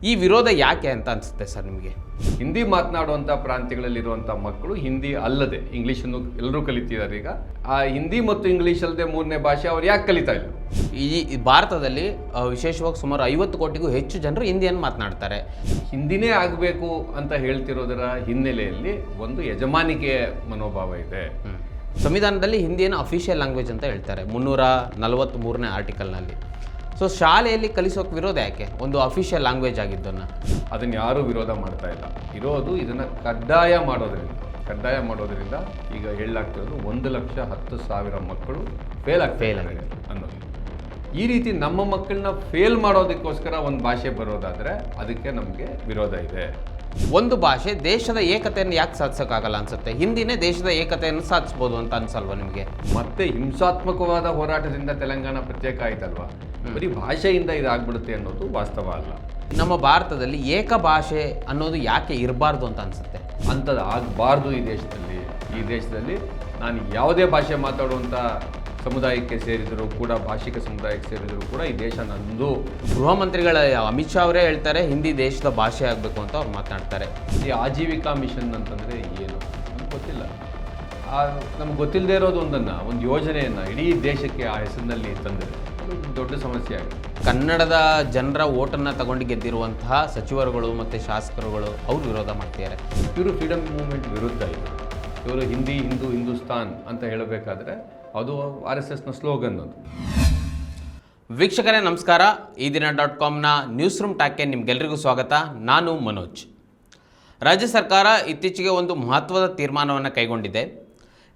ಈ ವಿರೋಧ ಯಾಕೆ ಅಂತ ಅನಿಸುತ್ತೆ ಸರ್ ನಿಮಗೆ? ಹಿಂದಿ ಮಾತನಾಡುವಂಥ ಪ್ರಾಂತ್ಯಗಳಲ್ಲಿರುವಂಥ ಮಕ್ಕಳು ಹಿಂದಿ ಅಲ್ಲದೆ ಇಂಗ್ಲೀಷನ್ನು ಎಲ್ಲರೂ ಕಲಿತಿದ್ದಾರೆ. ಈಗ ಆ ಹಿಂದಿ ಮತ್ತು ಇಂಗ್ಲೀಷ್ ಅಲ್ಲದೆ ಮೂರನೇ ಭಾಷೆ ಅವ್ರು ಯಾಕೆ ಕಲಿತಾ ಇಲ್ಲ? ಈ ಭಾರತದಲ್ಲಿ ವಿಶೇಷವಾಗಿ ಸುಮಾರು 50 ಕೋಟಿಗೂ ಹೆಚ್ಚು ಜನರು ಹಿಂದಿಯನ್ನು ಮಾತನಾಡ್ತಾರೆ. ಹಿಂದಿನೇ ಆಗಬೇಕು ಅಂತ ಹೇಳ್ತಿರೋದರ ಹಿನ್ನೆಲೆಯಲ್ಲಿ ಒಂದು ಯಜಮಾನಿಕೆ ಮನೋಭಾವ ಇದೆ. ಸಂವಿಧಾನದಲ್ಲಿ ಹಿಂದಿಯನ್ನು ಅಫಿಷಿಯಲ್ ಲ್ಯಾಂಗ್ವೇಜ್ ಅಂತ ಹೇಳ್ತಾರೆ 343ನೇ ಆರ್ಟಿಕಲ್ನಲ್ಲಿ. ಸೊ ಶಾಲೆಯಲ್ಲಿ ಕಲಿಸೋಕೆ ವಿರೋಧ ಯಾಕೆ, ಒಂದು ಅಫಿಷಿಯಲ್ ಲ್ಯಾಂಗ್ವೇಜ್ ಆಗಿದ್ದನ್ನು? ಅದನ್ನು ಯಾರೂ ವಿರೋಧ ಮಾಡ್ತಾ ಇಲ್ಲ. ಇರೋದು ಇದನ್ನು ಕಡ್ಡಾಯ ಮಾಡೋದ್ರಿಂದ ಈಗ ಹೇಳಲಾಗ್ತಿರೋದು 1,10,000 ಮಕ್ಕಳು ಫೇಲ್ ಆಗ್ತಾರೆ ಅನ್ನೋದು. ಈ ರೀತಿ ನಮ್ಮ ಮಕ್ಕಳನ್ನ ಫೇಲ್ ಮಾಡೋದಕ್ಕೋಸ್ಕರ ಒಂದು ಭಾಷೆ ಬರೋದಾದರೆ ಅದಕ್ಕೆ ನಮಗೆ ವಿರೋಧ ಇದೆ. ಒಂದು ಭಾಷೆ ದೇಶದ ಏಕತೆಯನ್ನು ಯಾಕೆ ಸಾಧಿಸೋಕ್ಕಾಗಲ್ಲ ಅನ್ಸುತ್ತೆ? ಹಿಂದಿನೇ ದೇಶದ ಏಕತೆಯನ್ನು ಸಾಧಿಸ್ಬೋದು ಅಂತ ಅನ್ಸಲ್ವಾ ನಿಮಗೆ? ಮತ್ತೆ ಹಿಂಸಾತ್ಮಕವಾದ ಹೋರಾಟದಿಂದ ತೆಲಂಗಾಣ ಪ್ರತ್ಯೇಕ ಆಯ್ತಲ್ವಾ, ಬರೀ ಭಾಷೆಯಿಂದ ಇದಾಗ್ಬಿಡುತ್ತೆ ಅನ್ನೋದು ವಾಸ್ತವ ಅಲ್ಲ. ನಮ್ಮ ಭಾರತದಲ್ಲಿ ಏಕ ಭಾಷೆ ಅನ್ನೋದು ಯಾಕೆ ಇರಬಾರ್ದು ಅಂತ ಅನ್ಸುತ್ತೆ? ಅಂಥದ್ದು ಆಗಬಾರ್ದು ಈ ದೇಶದಲ್ಲಿ ನಾನು ಯಾವುದೇ ಭಾಷೆ ಮಾತಾಡುವಂಥ ಸಮುದಾಯಕ್ಕೆ ಸೇರಿದರೂ ಕೂಡ, ಭಾಷಿಕ ಸಮುದಾಯಕ್ಕೆ ಸೇರಿದರೂ ಕೂಡ ಈ ದೇಶ ನಂದು. ಗೃಹ ಮಂತ್ರಿಗಳ ಅಮಿತ್ ಶಾ ಅವರೇ ಹೇಳ್ತಾರೆ ಹಿಂದಿ ದೇಶದ ಭಾಷೆ ಆಗಬೇಕು ಅಂತ ಅವ್ರು ಮಾತನಾಡ್ತಾರೆ. ಈ ಆಜೀವಿಕಾ ಮಿಷನ್ ಅಂತಂದರೆ ಏನು ನಮ್ಗೆ ಗೊತ್ತಿಲ್ಲ. ನಮ್ಗೆ ಗೊತ್ತಿಲ್ಲದೆ ಇರೋದು ಒಂದು ಯೋಜನೆಯನ್ನು ಇಡೀ ದೇಶಕ್ಕೆ ಆ ಹೆಸರಿನಲ್ಲಿ ತಂದರೆ ದೊಡ್ಡ ಸಮಸ್ಯೆ ಆಗಿದೆ. ಕನ್ನಡದ ಜನರ ಓಟನ್ನು ತಗೊಂಡು ಗೆದ್ದಿರುವಂತಹ ಸಚಿವರುಗಳು ಮತ್ತು ಶಾಸಕರುಗಳು ಅವರು ವಿರೋಧ ಮಾಡ್ತಿದ್ದಾರೆ. ಇವರು ಫ್ರೀಡಮ್ ಮೂವ್ಮೆಂಟ್ ವಿರುದ್ಧ ಇದೆ. ಇವರು ಹಿಂದಿ ಹಿಂದೂ ಹಿಂದೂಸ್ತಾನ್ ಅಂತ ಹೇಳಬೇಕಾದ್ರೆ ಅದು RSSನ ಸ್ಲೋಗನ್. ಅದು ವೀಕ್ಷಕರೇ ನಮಸ್ಕಾರ. ಈ ದಿನ .comನ ನ್ಯೂಸ್ ರೂಮ್ ಟಾಕ್ಗೆ ನಿಮ್ಗೆಲ್ರಿಗೂ ಸ್ವಾಗತ. ನಾನು ಮನೋಜ್. ರಾಜ್ಯ ಸರ್ಕಾರ ಇತ್ತೀಚೆಗೆ ಒಂದು ಮಹತ್ವದ ತೀರ್ಮಾನವನ್ನು ಕೈಗೊಂಡಿದೆ.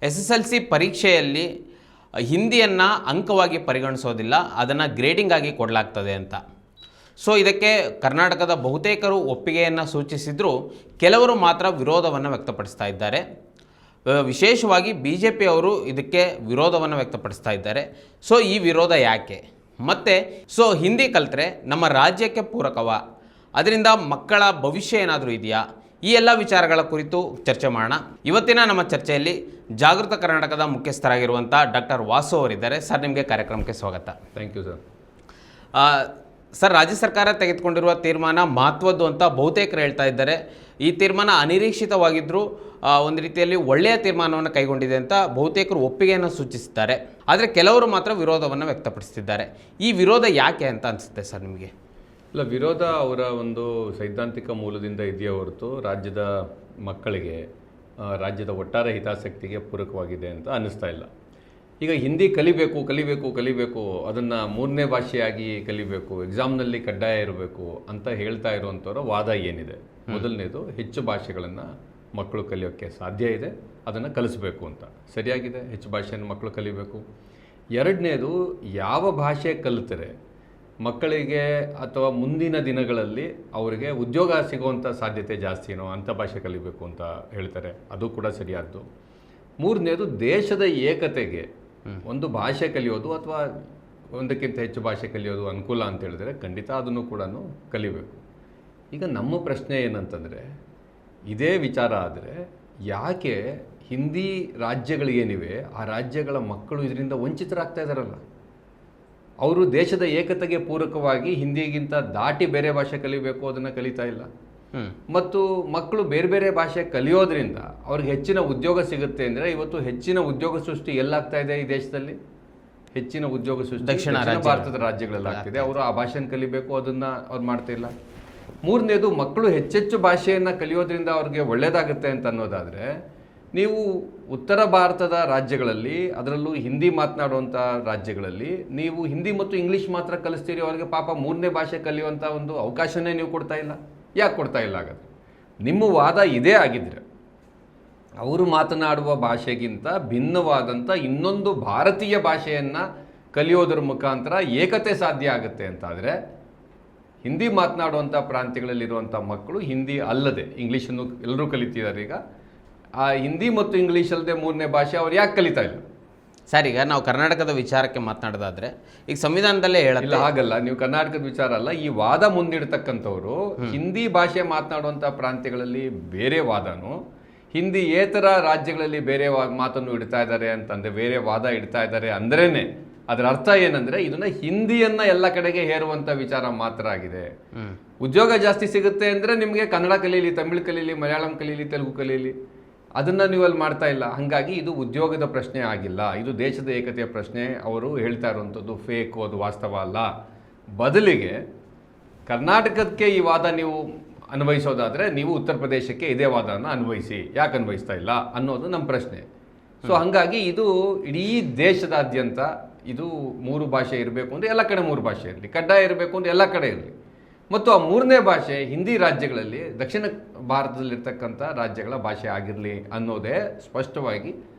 SSLC ಪರೀಕ್ಷೆಯಲ್ಲಿ ಹಿಂದಿಯನ್ನು ಅಂಕವಾಗಿ ಪರಿಗಣಿಸೋದಿಲ್ಲ, ಅದನ್ನು ಗ್ರೇಡಿಂಗ್ ಆಗಿ ಕೊಡಲಾಗ್ತದೆ ಅಂತ. ಸೊ ಇದಕ್ಕೆ ಕರ್ನಾಟಕದ ಬಹುತೇಕರು ಒಪ್ಪಿಗೆಯನ್ನು ಸೂಚಿಸಿದರೂ ಕೆಲವರು ಮಾತ್ರ ವಿರೋಧವನ್ನು ವ್ಯಕ್ತಪಡಿಸ್ತಾ ಇದ್ದಾರೆ. ವಿಶೇಷವಾಗಿ BJP ಅವರು ಇದಕ್ಕೆ ವಿರೋಧವನ್ನು ವ್ಯಕ್ತಪಡಿಸ್ತಾ ಇದ್ದಾರೆ. ಸೊ ಈ ವಿರೋಧ ಯಾಕೆ, ಮತ್ತು ಹಿಂದಿ ಕಲಿತ್ರೆ ನಮ್ಮ ರಾಜ್ಯಕ್ಕೆ ಪೂರಕವ, ಅದರಿಂದ ಮಕ್ಕಳ ಭವಿಷ್ಯ ಏನಾದರೂ ಇದೆಯಾ, ಈ ಎಲ್ಲ ವಿಚಾರಗಳ ಕುರಿತು ಚರ್ಚೆ ಮಾಡೋಣ. ಇವತ್ತಿನ ನಮ್ಮ ಚರ್ಚೆಯಲ್ಲಿ ಜಾಗೃತ ಕರ್ನಾಟಕದ ಮುಖ್ಯಸ್ಥರಾಗಿರುವಂಥ ಡಾಕ್ಟರ್ ವಾಸು ಅವರಿದ್ದಾರೆ. ಸರ್, ನಿಮಗೆ ಕಾರ್ಯಕ್ರಮಕ್ಕೆ ಸ್ವಾಗತ. Thank you sir. ಸರ್, ರಾಜ್ಯ ಸರ್ಕಾರ ತೆಗೆದುಕೊಂಡಿರುವ ತೀರ್ಮಾನ ಮಹತ್ವದ್ದು ಅಂತ ಬಹುತೇಕರು ಹೇಳ್ತಾ ಇದ್ದಾರೆ. ಈ ತೀರ್ಮಾನ ಅನಿರೀಕ್ಷಿತವಾಗಿದ್ದರೂ ಒಂದು ರೀತಿಯಲ್ಲಿ ಒಳ್ಳೆಯ ತೀರ್ಮಾನವನ್ನು ಕೈಗೊಂಡಿದೆ ಅಂತ ಬಹುತೇಕರು ಒಪ್ಪಿಗೆಯನ್ನು ಸೂಚಿಸಿದ್ದಾರೆ. ಆದರೆ ಕೆಲವರು ಮಾತ್ರ ವಿರೋಧವನ್ನು ವ್ಯಕ್ತಪಡಿಸ್ತಿದ್ದಾರೆ. ಈ ವಿರೋಧ ಯಾಕೆ ಅಂತ ಅನಿಸುತ್ತೆ ಸರ್ ನಿಮಗೆ? ಇಲ್ಲ, ವಿರೋಧ ಅವರ ಒಂದು ಸೈದ್ಧಾಂತಿಕ ಮೂಲದಿಂದ ಇದೆಯೇ ಹೊರತು ರಾಜ್ಯದ ಮಕ್ಕಳಿಗೆ, ರಾಜ್ಯದ ಒಟ್ಟಾರೆ ಹಿತಾಸಕ್ತಿಗೆ ಪೂರಕವಾಗಿದೆ ಅಂತ ಅನ್ನಿಸ್ತಾ ಇಲ್ಲ. ಈಗ ಹಿಂದಿ ಕಲಿಬೇಕು, ಅದನ್ನು ಮೂರನೇ ಭಾಷೆಯಾಗಿ ಕಲಿಬೇಕು, ಎಕ್ಸಾಮ್ನಲ್ಲಿ ಕಡ್ಡಾಯ ಇರಬೇಕು ಅಂತ ಹೇಳ್ತಾ ಇರುವಂಥವ್ರ ವಾದ ಏನಿದೆ? ಮೊದಲನೇದು, ಹೆಚ್ಚು ಭಾಷೆಗಳನ್ನು ಮಕ್ಕಳು ಕಲಿಯೋಕ್ಕೆ ಸಾಧ್ಯ ಇದೆ, ಅದನ್ನು ಕಲಿಸ್ಬೇಕು ಅಂತ. ಸರಿಯಾಗಿದೆ, ಹೆಚ್ಚು ಭಾಷೆಯನ್ನು ಮಕ್ಕಳು ಕಲಿಬೇಕು. ಎರಡನೇದು, ಯಾವ ಭಾಷೆ ಕಲಿತರೆ ಮಕ್ಕಳಿಗೆ ಅಥವಾ ಮುಂದಿನ ದಿನಗಳಲ್ಲಿ ಅವರಿಗೆ ಉದ್ಯೋಗ ಸಿಗುವಂಥ ಸಾಧ್ಯತೆ ಜಾಸ್ತಿನೋ ಅಂಥ ಭಾಷೆ ಕಲಿಬೇಕು ಅಂತ ಹೇಳ್ತಾರೆ, ಅದು ಕೂಡ ಸರಿಯಾದ್ದು. ಮೂರನೇದು, ದೇಶದ ಏಕತೆಗೆ ಒಂದು ಭಾಷೆ ಕಲಿಯೋದು ಅಥವಾ ಒಂದಕ್ಕಿಂತ ಹೆಚ್ಚು ಭಾಷೆ ಕಲಿಯೋದು ಅನುಕೂಲ ಅಂತ ಹೇಳಿದ್ರೆ ಖಂಡಿತ ಅದನ್ನು ಕೂಡ ಕಲಿಬೇಕು. ಈಗ ನಮ್ಮ ಪ್ರಶ್ನೆ ಏನಂತಂದರೆ, ಇದೇ ವಿಚಾರ ಆದರೆ ಯಾಕೆ ಹಿಂದಿ ರಾಜ್ಯಗಳಿಗೇನಿವೆ ಆ ರಾಜ್ಯಗಳ ಮಕ್ಕಳು ಇದರಿಂದ ವಂಚಿತರಾಗ್ತಾ ಇದ್ದಾರಲ್ಲ? ಅವರು ದೇಶದ ಏಕತೆಗೆ ಪೂರಕವಾಗಿ ಹಿಂದಿಗಿಂತ ದಾಟಿ ಬೇರೆ ಭಾಷೆ ಕಲಿಬೇಕು, ಅದನ್ನು ಕಲಿತಾ ಇಲ್ಲ. ಮತ್ತು ಮಕ್ಕಳು ಬೇರೆ ಬೇರೆ ಭಾಷೆ ಕಲಿಯೋದ್ರಿಂದ ಅವ್ರಿಗೆ ಹೆಚ್ಚಿನ ಉದ್ಯೋಗ ಸಿಗುತ್ತೆ ಅಂದರೆ, ಇವತ್ತು ಹೆಚ್ಚಿನ ಉದ್ಯೋಗ ಸೃಷ್ಟಿ ಎಲ್ಲಾಗ್ತಾ ಇದೆ ಈ ದೇಶದಲ್ಲಿ? ಹೆಚ್ಚಿನ ಉದ್ಯೋಗ ಸೃಷ್ಟಿ ದಕ್ಷಿಣ ಭಾರತದ ರಾಜ್ಯಗಳಲ್ಲಿ ಆಗ್ತಿದೆ. ಅವರು ಆ ಭಾಷೆನ ಕಲಿಬೇಕು, ಅದನ್ನು ಅವ್ರು ಮಾಡ್ತಾ ಇಲ್ಲ. ಮೂರನೇದು, ಮಕ್ಕಳು ಹೆಚ್ಚೆಚ್ಚು ಭಾಷೆಯನ್ನು ಕಲಿಯೋದ್ರಿಂದ ಅವ್ರಿಗೆ ಒಳ್ಳೆಯದಾಗುತ್ತೆ ಅಂತ ಅನ್ನೋದಾದರೆ, ನೀವು ಉತ್ತರ ಭಾರತದ ರಾಜ್ಯಗಳಲ್ಲಿ, ಅದರಲ್ಲೂ ಹಿಂದಿ ಮಾತನಾಡುವಂಥ ರಾಜ್ಯಗಳಲ್ಲಿ ನೀವು ಹಿಂದಿ ಮತ್ತು ಇಂಗ್ಲೀಷ್ ಮಾತ್ರ ಕಲಿಸ್ತೀರಿ, ಅವ್ರಿಗೆ ಪಾಪ ಮೂರನೇ ಭಾಷೆ ಕಲಿಯುವಂಥ ಒಂದು ಅವಕಾಶನೇ ನೀವು ಕೊಡ್ತಾ ಇಲ್ಲ. ಯಾಕೆ ಕೊಡ್ತಾ ಇಲ್ಲ? ಹಾಗಾದರೆ ನಿಮ್ಮ ವಾದ ಇದೇ ಆಗಿದ್ರೆ, ಅವರು ಮಾತನಾಡುವ ಭಾಷೆಗಿಂತ ಭಿನ್ನವಾದಂಥ ಇನ್ನೊಂದು ಭಾರತೀಯ ಭಾಷೆಯನ್ನು ಕಲಿಯೋದ್ರ ಮುಖಾಂತರ ಏಕತೆ ಸಾಧ್ಯ ಆಗುತ್ತೆ ಅಂತಾದರೆ, ಹಿಂದಿ ಮಾತನಾಡುವಂಥ ಪ್ರಾಂತ್ಯಗಳಲ್ಲಿರುವಂಥ ಮಕ್ಕಳು ಹಿಂದಿ ಅಲ್ಲದೆ ಇಂಗ್ಲೀಷನ್ನು ಎಲ್ಲರೂ ಕಲಿತಿದ್ದಾರೆ. ಈಗ ಆ ಹಿಂದಿ ಮತ್ತು ಇಂಗ್ಲೀಷ್ ಅಲ್ಲದೆ ಮೂರನೇ ಭಾಷೆ ಅವ್ರು ಯಾಕೆ ಕಲಿತಾ ಇಲ್ಲ? ಸರ್, ಈಗ ನಾವು ಕರ್ನಾಟಕದ ವಿಚಾರಕ್ಕೆ ಮಾತನಾಡೋದಾದ್ರೆ, ಈಗ ಸಂವಿಧಾನದಲ್ಲೇ ಹೇಳಲ್ಲ. ಹಾಗಲ್ಲ, ನೀವು ಕರ್ನಾಟಕದ ವಿಚಾರ ಅಲ್ಲ, ಈ ವಾದ ಮುಂದಿಡ್ತಕ್ಕಂಥವ್ರು ಹಿಂದಿ ಭಾಷೆ ಮಾತನಾಡುವಂಥ ಪ್ರಾಂತ್ಯಗಳಲ್ಲಿ ಬೇರೆ ವಾದನು, ಹಿಂದಿಯೇತರ ರಾಜ್ಯಗಳಲ್ಲಿ ಬೇರೆ ಮಾತನ್ನು ಇಡ್ತಾ ಇದ್ದಾರೆ ಅಂತಂದರೆ, ಬೇರೆ ವಾದ ಇಡ್ತಾ ಇದ್ದಾರೆ ಅಂದ್ರೇ ಅದರ ಅರ್ಥ ಏನಂದರೆ ಇದನ್ನು ಹಿಂದಿಯನ್ನು ಎಲ್ಲ ಕಡೆಗೆ ಹೇರುವಂಥ ವಿಚಾರ ಮಾತ್ರ ಆಗಿದೆ. ಉದ್ಯೋಗ ಜಾಸ್ತಿ ಸಿಗುತ್ತೆ ಅಂದರೆ ನಿಮಗೆ ಕನ್ನಡ ಕಲೀಲಿ, ತಮಿಳು ಕಲೀಲಿ, ಮಲಯಾಳಂ ಕಲೀಲಿ, ತೆಲುಗು ಕಲೀಲಿ, ಅದನ್ನು ನೀವು ಅಲ್ಲಿ ಮಾಡ್ತಾ ಇಲ್ಲ. ಹಾಗಾಗಿ ಇದು ಉದ್ಯೋಗದ ಪ್ರಶ್ನೆ ಆಗಿಲ್ಲ, ಇದು ದೇಶದ ಏಕತೆಯ ಪ್ರಶ್ನೆ. ಅವರು ಹೇಳ್ತಾ ಇರುವಂಥದ್ದು ಫೇಕು, ಅದು ವಾಸ್ತವ ಅಲ್ಲ. ಬದಲಿಗೆ ಕರ್ನಾಟಕಕ್ಕೆ ಈ ವಾದ ನೀವು ಅನ್ವಯಿಸೋದಾದರೆ ನೀವು ಉತ್ತರ ಪ್ರದೇಶಕ್ಕೆ ಇದೇ ವಾದನ ಅನ್ವಯಿಸಿ, ಯಾಕೆ ಅನ್ವಯಿಸ್ತಾ ಇಲ್ಲ ಅನ್ನೋದು ನಮ್ಮ ಪ್ರಶ್ನೆ. ಸೊ ಹಾಗಾಗಿ ಇದು ಇಡೀ ದೇಶದಾದ್ಯಂತ ಇದು 3 ಭಾಷೆ ಇರಬೇಕು ಅಂದರೆ ಎಲ್ಲ ಕಡೆ 3 ಭಾಷೆ ಇರಲಿ, ಕಡ್ಡಾಯ ಇರಬೇಕು ಅಂದರೆ ಎಲ್ಲ ಕಡೆ ಇರಲಿ. ಮತ್ತು ಆ 3ನೇ ಭಾಷೆ ಹಿಂದಿ ರಾಜ್ಯಗಳಲ್ಲಿ ದಕ್ಷಿಣ ಭಾರತದಲ್ಲಿರ್ತಕ್ಕಂಥ ರಾಜ್ಯಗಳ ಭಾಷೆ ಆಗಿರಲಿ ಅನ್ನೋದೇ ಸ್ಪಷ್ಟವಾಗಿ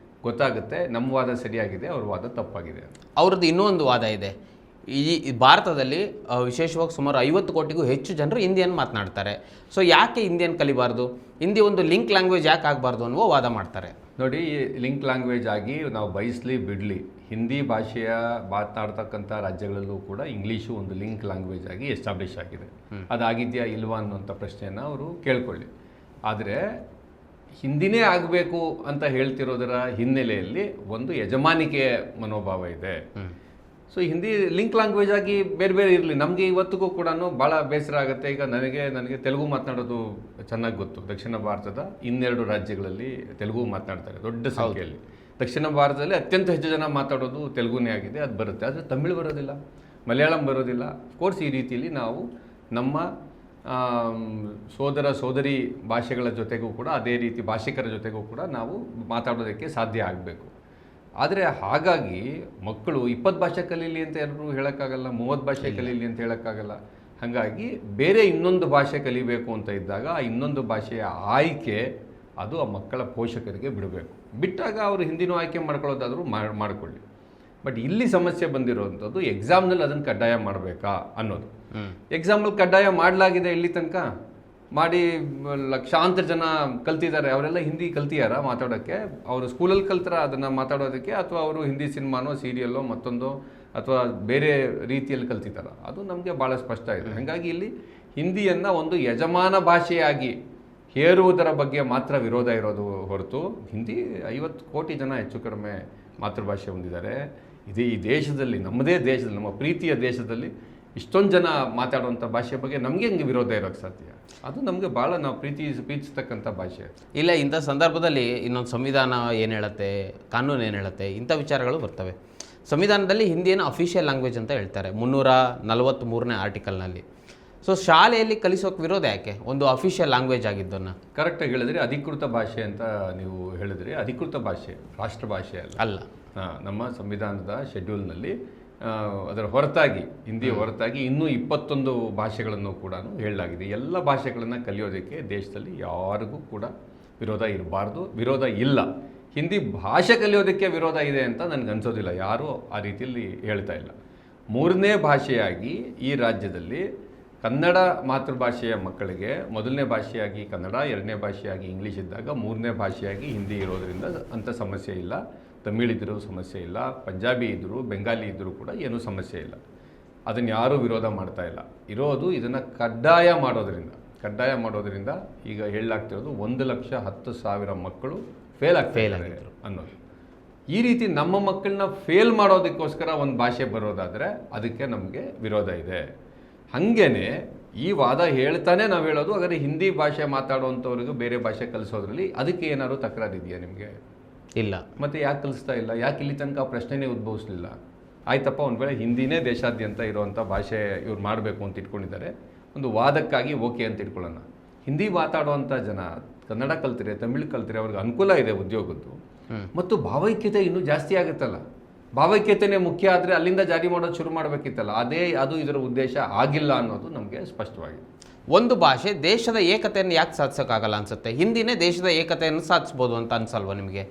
ಗೊತ್ತಾಗುತ್ತೆ. ನಮ್ಮ ವಾದ ಸರಿಯಾಗಿದೆ, ಅವ್ರ ವಾದ ತಪ್ಪಾಗಿದೆ. ಅವ್ರದ್ದು ಇನ್ನೊಂದು ವಾದ ಇದೆ. ಈ ಭಾರತದಲ್ಲಿ ವಿಶೇಷವಾಗಿ ಸುಮಾರು 50 ಕೋಟಿಗೂ ಹೆಚ್ಚು ಜನರು ಹಿಂದಿಯನ್ನು ಮಾತನಾಡ್ತಾರೆ. ಸೊ ಯಾಕೆ ಹಿಂದಿಯನ್ನು ಕಲಿಬಾರ್ದು, ಹಿಂದಿ ಒಂದು ಲಿಂಕ್ ಲ್ಯಾಂಗ್ವೇಜ್ ಯಾಕೆ ಆಗಬಾರ್ದು ಅನ್ನುವ ವಾದ ಮಾಡ್ತಾರೆ. ನೋಡಿ, ಲಿಂಕ್ ಲ್ಯಾಂಗ್ವೇಜ್ ಆಗಿ ನಾವು ಬಯಸಲಿ ಬಿಡಲಿ, ಹಿಂದಿ ಭಾಷೆಯ ಮಾತನಾಡ್ತಕ್ಕಂಥ ರಾಜ್ಯಗಳಲ್ಲೂ ಕೂಡ ಇಂಗ್ಲೀಷು ಒಂದು ಲಿಂಕ್ ಲ್ಯಾಂಗ್ವೇಜ್ ಆಗಿ ಎಸ್ಟಾಬ್ಲಿಷ್ ಆಗಿದೆ. ಅದಾಗಿದೆಯಾ ಇಲ್ವಾ ಅನ್ನೋಂಥ ಪ್ರಶ್ನೆಯನ್ನು ಅವರು ಕೇಳ್ಕೊಳ್ಳಿ. ಆದರೆ ಹಿಂದಿನೇ ಆಗಬೇಕು ಅಂತ ಹೇಳ್ತಿರೋದರ ಹಿನ್ನೆಲೆಯಲ್ಲಿ ಒಂದು ಯಜಮಾನಿಕೆ ಮನೋಭಾವ ಇದೆ. ಸೊ ಹಿಂದಿ ಲಿಂಕ್ ಲ್ಯಾಂಗ್ವೇಜ್ ಆಗಿ ಬೇರೆ ಬೇರೆ ಇರಲಿ. ನಮಗೆ ಇವತ್ತಿಗೂ ಕೂಡ ಭಾಳ ಬೇಸರ ಆಗುತ್ತೆ. ಈಗ ನನಗೆ ತೆಲುಗು ಮಾತನಾಡೋದು ಚೆನ್ನಾಗಿ ಗೊತ್ತು. ದಕ್ಷಿಣ ಭಾರತದ 2 ರಾಜ್ಯಗಳಲ್ಲಿ ತೆಲುಗು ಮಾತನಾಡ್ತಾರೆ ದೊಡ್ಡ ಸಂಖ್ಯೆಯಲ್ಲಿ. ದಕ್ಷಿಣ ಭಾರತದಲ್ಲಿ ಅತ್ಯಂತ ಹೆಚ್ಚು ಜನ ಮಾತಾಡೋದು ತೆಲುಗುನೇ ಆಗಿದೆ, ಅದು ಬರುತ್ತೆ. ಆದರೆ ತಮಿಳು ಬರೋದಿಲ್ಲ, ಮಲಯಾಳಂ ಬರೋದಿಲ್ಲ. ಕೋರ್ಸ್ ಈ ರೀತಿಯಲ್ಲಿ ನಾವು ನಮ್ಮ ಸೋದರ ಸೋದರಿ ಭಾಷೆಗಳ ಜೊತೆಗೂ ಕೂಡ ಅದೇ ರೀತಿ ಭಾಷಿಕರ ಜೊತೆಗೂ ಕೂಡ ನಾವು ಮಾತಾಡೋದಕ್ಕೆ ಸಾಧ್ಯ ಆಗಬೇಕು. ಆದರೆ ಹಾಗಾಗಿ ಮಕ್ಕಳು 20 ಭಾಷೆ ಕಲೀಲಿ ಅಂತ ಎಲ್ಲರೂ ಹೇಳೋಕ್ಕಾಗಲ್ಲ, 30 ಭಾಷೆ ಕಲೀಲಿ ಅಂತ ಹೇಳೋಕ್ಕಾಗಲ್ಲ. ಹಾಗಾಗಿ ಬೇರೆ ಇನ್ನೊಂದು ಭಾಷೆ ಕಲಿಬೇಕು ಅಂತ ಇದ್ದಾಗ ಆ ಇನ್ನೊಂದು ಭಾಷೆಯ ಆಯ್ಕೆ ಅದು ಆ ಮಕ್ಕಳ ಪೋಷಕರಿಗೆ ಬಿಡಬೇಕು. ಬಿಟ್ಟಾಗ ಅವರು ಹಿಂದಿನೂ ಆಯ್ಕೆ ಮಾಡ್ಕೊಳ್ಳೋದಾದರೂ ಮಾಡಿಕೊಳ್ಳಿ. ಬಟ್ ಇಲ್ಲಿ ಸಮಸ್ಯೆ ಬಂದಿರೋವಂಥದ್ದು ಎಕ್ಸಾಮ್ನಲ್ಲಿ ಅದನ್ನು ಕಡ್ಡಾಯ ಮಾಡಬೇಕಾ ಅನ್ನೋದು. ಎಕ್ಸಾಮಲ್ಲಿ ಕಡ್ಡಾಯ ಮಾಡಲಾಗಿದೆ, ಇಲ್ಲಿ ತನಕ ಮಾಡಿ ಲಕ್ಷಾಂತರ ಜನ ಕಲ್ತಿದ್ದಾರೆ. ಅವರೆಲ್ಲ ಹಿಂದಿ ಕಲ್ತಿಯಾರ ಮಾತಾಡೋಕ್ಕೆ? ಅವರು ಸ್ಕೂಲಲ್ಲಿ ಕಲ್ತರ ಅದನ್ನು ಮಾತಾಡೋದಕ್ಕೆ, ಅಥವಾ ಅವರು ಹಿಂದಿ ಸಿನಿಮಾನೋ ಸೀರಿಯಲ್ಲೋ ಮತ್ತೊಂದೋ ಅಥವಾ ಬೇರೆ ರೀತಿಯಲ್ಲಿ ಕಲ್ತಿದ್ದಾರ? ಅದು ನಮಗೆ ಭಾಳ ಸ್ಪಷ್ಟ ಇದೆ. ಹಾಗಾಗಿ ಇಲ್ಲಿ ಹಿಂದಿಯನ್ನು ಒಂದು ಯಜಮಾನ ಭಾಷೆಯಾಗಿ ಹೇರುವುದರ ಬಗ್ಗೆ ಮಾತ್ರ ವಿರೋಧ ಇರೋದು ಹೊರತು ಹಿಂದಿ 50 ಕೋಟಿ ಜನ ಹೆಚ್ಚು ಕಡಿಮೆ ಮಾತೃಭಾಷೆ ಹೊಂದಿದ್ದಾರೆ. ಈ ದೇಶದಲ್ಲಿ, ನಮ್ಮದೇ ದೇಶದಲ್ಲಿ, ನಮ್ಮ ಪ್ರೀತಿಯ ದೇಶದಲ್ಲಿ ಇಷ್ಟೊಂದು ಜನ ಮಾತಾಡುವಂಥ ಭಾಷೆ ಬಗ್ಗೆ ನಮಗೆ ಹೆಂಗೆ ವಿರೋಧ ಇರೋಕ್ಕೆ ಸಾಧ್ಯ? ಅದು ನಮಗೆ ಭಾಳ ನಾವು ಪ್ರೀತಿಸ್ತಕ್ಕಂಥ ಭಾಷೆ. ಇಲ್ಲ, ಇಂಥ ಸಂದರ್ಭದಲ್ಲಿ ಇನ್ನೊಂದು ಸಂವಿಧಾನ ಏನು ಹೇಳುತ್ತೆ, ಕಾನೂನು ಏನು ಹೇಳುತ್ತೆ, ಇಂಥ ವಿಚಾರಗಳು ಬರ್ತವೆ. ಸಂವಿಧಾನದಲ್ಲಿ ಹಿಂದಿಯನ್ನು ಅಫಿಷಿಯಲ್ ಲ್ಯಾಂಗ್ವೇಜ್ ಅಂತ ಹೇಳ್ತಾರೆ 343ನೇ ಆರ್ಟಿಕಲ್ನಲ್ಲಿ. ಸೊ ಶಾಲೆಯಲ್ಲಿ ಕಲಿಸೋಕೆ ವಿರೋಧ ಯಾಕೆ, ಒಂದು ಅಫಿಷಿಯಲ್ ಲ್ಯಾಂಗ್ವೇಜ್ ಆಗಿದ್ದನ್ನು? ಕರೆಕ್ಟಾಗಿ ಹೇಳಿದ್ರಿ, ಅಧಿಕೃತ ಭಾಷೆ ಅಂತ ನೀವು ಹೇಳಿದ್ರಿ. ಅಧಿಕೃತ ಭಾಷೆ ರಾಷ್ಟ್ರ ಭಾಷೆ ಅಲ್ಲ. ನಮ್ಮ ಸಂವಿಧಾನದ ಶೆಡ್ಯೂಲ್ನಲ್ಲಿ ಅದರ ಹೊರತಾಗಿ, ಹಿಂದಿ ಹೊರತಾಗಿ ಇನ್ನೂ 21 ಭಾಷೆಗಳನ್ನು ಕೂಡ ಹೇಳಲಾಗಿದೆ. ಎಲ್ಲ ಭಾಷೆಗಳನ್ನು ಕಲಿಯೋದಕ್ಕೆ ದೇಶದಲ್ಲಿ ಯಾರಿಗೂ ಕೂಡ ವಿರೋಧ ಇರಬಾರ್ದು, ವಿರೋಧ ಇಲ್ಲ. ಹಿಂದಿ ಭಾಷೆ ಕಲಿಯೋದಕ್ಕೆ ವಿರೋಧ ಇದೆ ಅಂತ ನನಗೆ ಅನ್ಸೋದಿಲ್ಲ, ಯಾರೂ ಆ ರೀತಿಯಲ್ಲಿ ಹೇಳ್ತಾ ಇಲ್ಲ. 3ನೇ ಭಾಷೆಯಾಗಿ ಈ ರಾಜ್ಯದಲ್ಲಿ ಕನ್ನಡ ಮಾತೃಭಾಷೆಯ ಮಕ್ಕಳಿಗೆ 1ನೇ ಭಾಷೆಯಾಗಿ ಕನ್ನಡ, 2ನೇ ಭಾಷೆಯಾಗಿ ಇಂಗ್ಲೀಷ್ ಇದ್ದಾಗ 3ನೇ ಭಾಷೆಯಾಗಿ ಹಿಂದಿ ಇರೋದರಿಂದ ಅಂಥ ಸಮಸ್ಯೆ ಇಲ್ಲ. ತಮಿಳಿದ್ರೂ ಸಮಸ್ಯೆ ಇಲ್ಲ, ಪಂಜಾಬಿ ಇದ್ದರೂ, ಬೆಂಗಾಲಿ ಇದ್ದರೂ ಕೂಡ ಏನೂ ಸಮಸ್ಯೆ ಇಲ್ಲ. ಅದನ್ನು ಯಾರೂ ವಿರೋಧ ಮಾಡ್ತಾ ಇಲ್ಲ. ಇರೋದು ಇದನ್ನು ಕಡ್ಡಾಯ ಮಾಡೋದರಿಂದ ಈಗ ಹೇಳಲಾಗ್ತಿರೋದು 1,10,000 ಮಕ್ಕಳು ಫೇಲ್ ಆಗ್ತಾರೆ ಅನ್ನೋದು. ಈ ರೀತಿ ನಮ್ಮ ಮಕ್ಕಳನ್ನ ಫೇಲ್ ಮಾಡೋದಕ್ಕೋಸ್ಕರ ಒಂದು ಭಾಷೆ ಬರೋದಾದರೆ ಅದಕ್ಕೆ ನಮಗೆ ವಿರೋಧ ಇದೆ. ಹಾಗೇನೆ ಈ ವಾದ ಹೇಳ್ತಾನೆ ನಾವು ಹೇಳೋದು, ಹಾಗಾದರೆ ಹಿಂದಿ ಭಾಷೆ ಮಾತಾಡುವಂಥವ್ರಿಗೂ ಬೇರೆ ಭಾಷೆ ಕಲಿಸೋದ್ರಲ್ಲಿ ಅದಕ್ಕೆ ಏನಾದ್ರು ತಕರಾರಿದೆಯಾ ನಿಮಗೆ? ಇಲ್ಲ. ಮತ್ತು ಯಾಕೆ ಕಲಿಸ್ತಾ ಇಲ್ಲ? ಯಾಕೆ ಇಲ್ಲಿ ತನಕ ಆ ಪ್ರಶ್ನೆನೇ ಉದ್ಭವಿಸಲಿಲ್ಲ? ಆಯ್ತಪ್ಪ, ಒಂದು ವೇಳೆ ಹಿಂದಿನೇ ದೇಶಾದ್ಯಂತ ಇರುವಂಥ ಭಾಷೆ ಇವ್ರು ಮಾಡಬೇಕು ಅಂತ ಇಟ್ಕೊಂಡಿದ್ದಾರೆ, ಒಂದು ವಾದಕ್ಕಾಗಿ ಓಕೆ ಅಂತ ಇಟ್ಕೊಳ್ಳೋಣ. ಹಿಂದಿ ಮಾತಾಡುವಂಥ ಜನ ಕನ್ನಡ ಕಲ್ತಿರೆ, ತಮಿಳು ಕಲ್ತಿರೆ, ಅವ್ರಿಗೆ ಅನುಕೂಲ ಇದೆ ಉದ್ಯೋಗದ್ದು. ಮತ್ತು ಭಾವೈಕ್ಯತೆ ಇನ್ನೂ ಜಾಸ್ತಿ ಆಗುತ್ತಲ್ಲ. ಭಾವೈಕ್ಯತೆನೇ ಮುಖ್ಯ ಆದರೆ ಅಲ್ಲಿಂದ ಜಾರಿ ಮಾಡೋದು ಶುರು ಮಾಡಬೇಕಿತ್ತಲ್ಲ. ಅದು ಇದರ ಉದ್ದೇಶ ಆಗಿಲ್ಲ ಅನ್ನೋದು ನಮಗೆ ಸ್ಪಷ್ಟವಾಗಿದೆ. ಒಂದು ಭಾಷೆ ದೇಶದ ಏಕತೆಯನ್ನು ಯಾಕೆ ಸಾಧಿಸೋಕ್ಕಾಗಲ್ಲ ಅನ್ಸುತ್ತೆ? ಹಿಂದಿನೇ ದೇಶದ ಏಕತೆಯನ್ನು ಸಾಧಿಸ್ಬೋದು ಅಂತ ಅನ್ಸಲ್ವಾ ನಿಮಗೆ?